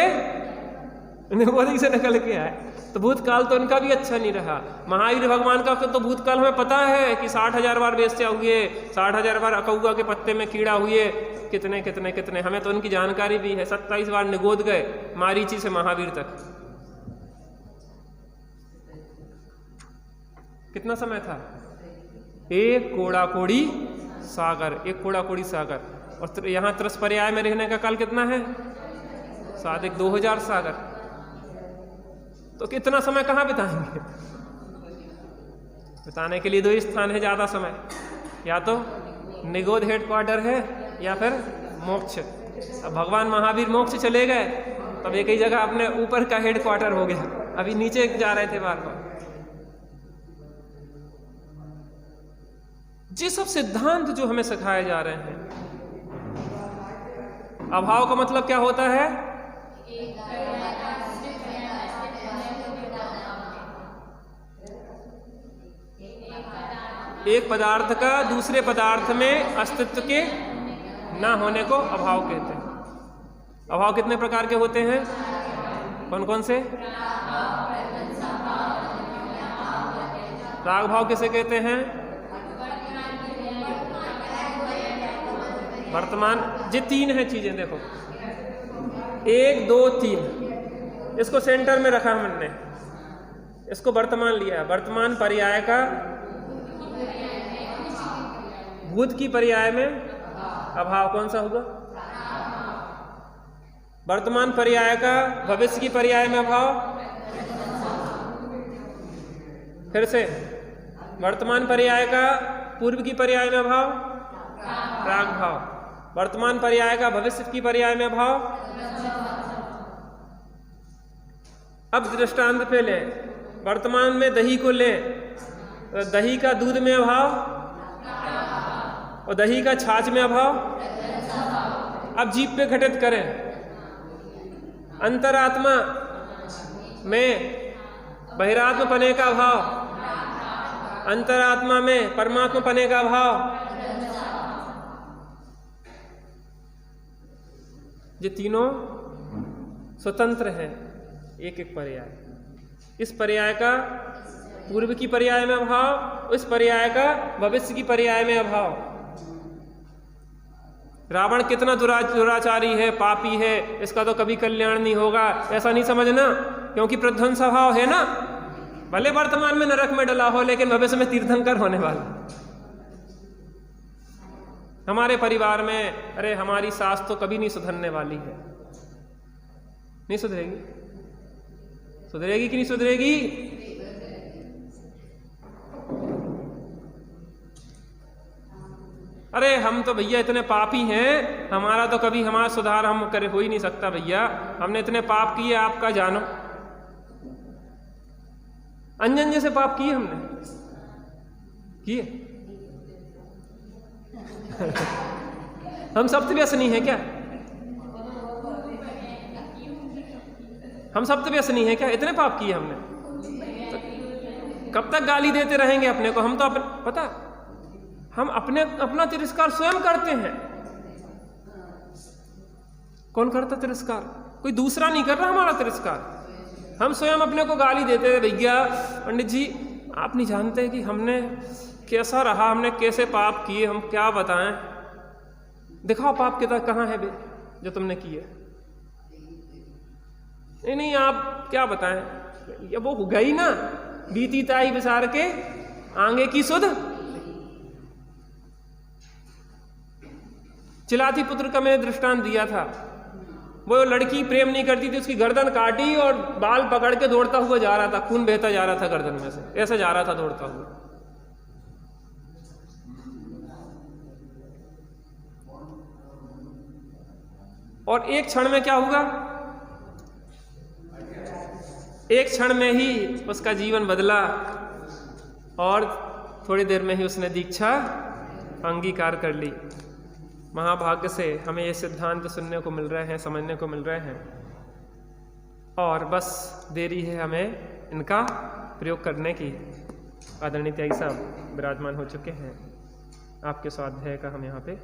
निगोदी से निकल के आए। तो भूतकाल तो उनका भी अच्छा नहीं रहा। महावीर भगवान का तो भूतकाल हमें पता है कि 60,000 बार बेस्या हुए, 60,000 बार अकौआ के पत्ते में कीड़ा हुए, कितने कितने कितने, हमें तो उनकी जानकारी भी है। 27 बार निगोद गए मारीची से महावीर तक। कितना समय था? एक कोड़ा कोड़ी सागर, एक कोड़ा कोड़ी सागर। और यहाँ त्रस्पर्याय में रहने का काल कितना है? 7 1 2000 सागर। तो कितना समय कहाँ बिताएंगे? बिताने के लिए दो ही स्थान है ज्यादा समय, या तो निगोद हेडक्वार्टर है या फिर मोक्ष। अब भगवान महावीर मोक्ष चले गए, तब एक ही जगह अपने ऊपर का हेडक्वार्टर हो गया, अभी नीचे जा रहे थे बार बार। ये सब सिद्धांत जो हमें सिखाए जा रहे हैं। अभाव का मतलब क्या होता है? एक पदार्थ का दूसरे पदार्थ में अस्तित्व के ना होने को अभाव कहते हैं। अभाव कितने प्रकार के होते हैं? कौन कौन से? राग भाव किसे कहते हैं? वर्तमान। ये 3 है चीजें, देखो 1 2 3, इसको सेंटर में रखा हमने, इसको वर्तमान लिया। वर्तमान पर्याय का भूत की पर्याय में अभाव कौन सा होगा? वर्तमान पर्याय का भविष्य की पर्याय में अभाव। फिर से वर्तमान पर्याय का पूर्व की पर्याय में अभाव, राग भाव। वर्तमान पर्याय का भविष्य की पर्याय में अभाव। अब दृष्टांत पे ले, वर्तमान में दही को ले, तो दही का दूध में अभाव और दही का छाछ में अभाव। अब जीव पे घटित करें, अंतरात्मा में बहिरात्मा पने का अभाव, अंतरात्मा में परमात्मा पने का अभाव। ये तीनों स्वतंत्र हैं, एक एक पर्याय। इस पर्याय का पूर्व की पर्याय में अभाव, इस पर्याय का भविष्य की पर्याय में अभाव। रावण कितना दुराचारी है, पापी है, इसका तो कभी कल्याण नहीं होगा, ऐसा नहीं समझना, क्योंकि प्रध्वंस भाव है ना। भले वर्तमान में नरक में डला हो, लेकिन भविष्य में तीर्थंकर होने वाला। हमारे परिवार में, अरे हमारी सास तो कभी नहीं सुधरने वाली है। नहीं सुधरेगी? सुधरेगी कि नहीं सुधरेगी? अरे हम तो भैया इतने पापी हैं, हमारा तो कभी हमारा सुधार हम करे हो ही नहीं सकता भैया, हमने इतने पाप किए, आपका जानो। अनजान जैसे पाप किए हमने, किए। हम सप्तव्यसनी हैं क्या? हम सप्तव्यसनी हैं क्या? इतने पाप किए हमने, तो कब तक गाली देते रहेंगे अपने को? हम तो पता, हम अपना तिरस्कार स्वयं करते हैं। कौन करता तिरस्कार? कोई दूसरा नहीं कर रहा हमारा तिरस्कार, हम स्वयं अपने को गाली देते हैं। भैया पंडित जी, आप नहीं जानते कि हमने कैसा रहा, हमने कैसे पाप किए, हम क्या बताएं? दिखाओ पाप कितना कहाँ है बे जो तुमने किए। नहीं आप क्या बताएं, ये वो हो गई ना, बीती ताई बिसार के आगे की सुध। चिलाती पुत्र का मैंने दृष्टांत दिया था। वो लड़की प्रेम नहीं करती थी, उसकी गर्दन काटी और बाल पकड़ के दौड़ता हुआ जा रहा था, खून बहता जा रहा था गर्दन में से, ऐसे जा रहा था दौड़ता हुआ। और एक क्षण में क्या हुआ? एक क्षण में ही उसका जीवन बदला और थोड़ी देर में ही उसने दीक्षा अंगीकार कर ली। महाभाग्य से हमें ये सिद्धांत सुनने को मिल रहे हैं, समझने को मिल रहे हैं, और बस देरी है हमें इनका प्रयोग करने की। आदरणीय त्यागी साहब विराजमान हो चुके हैं, आपके स्वाध्याय का हम यहाँ पे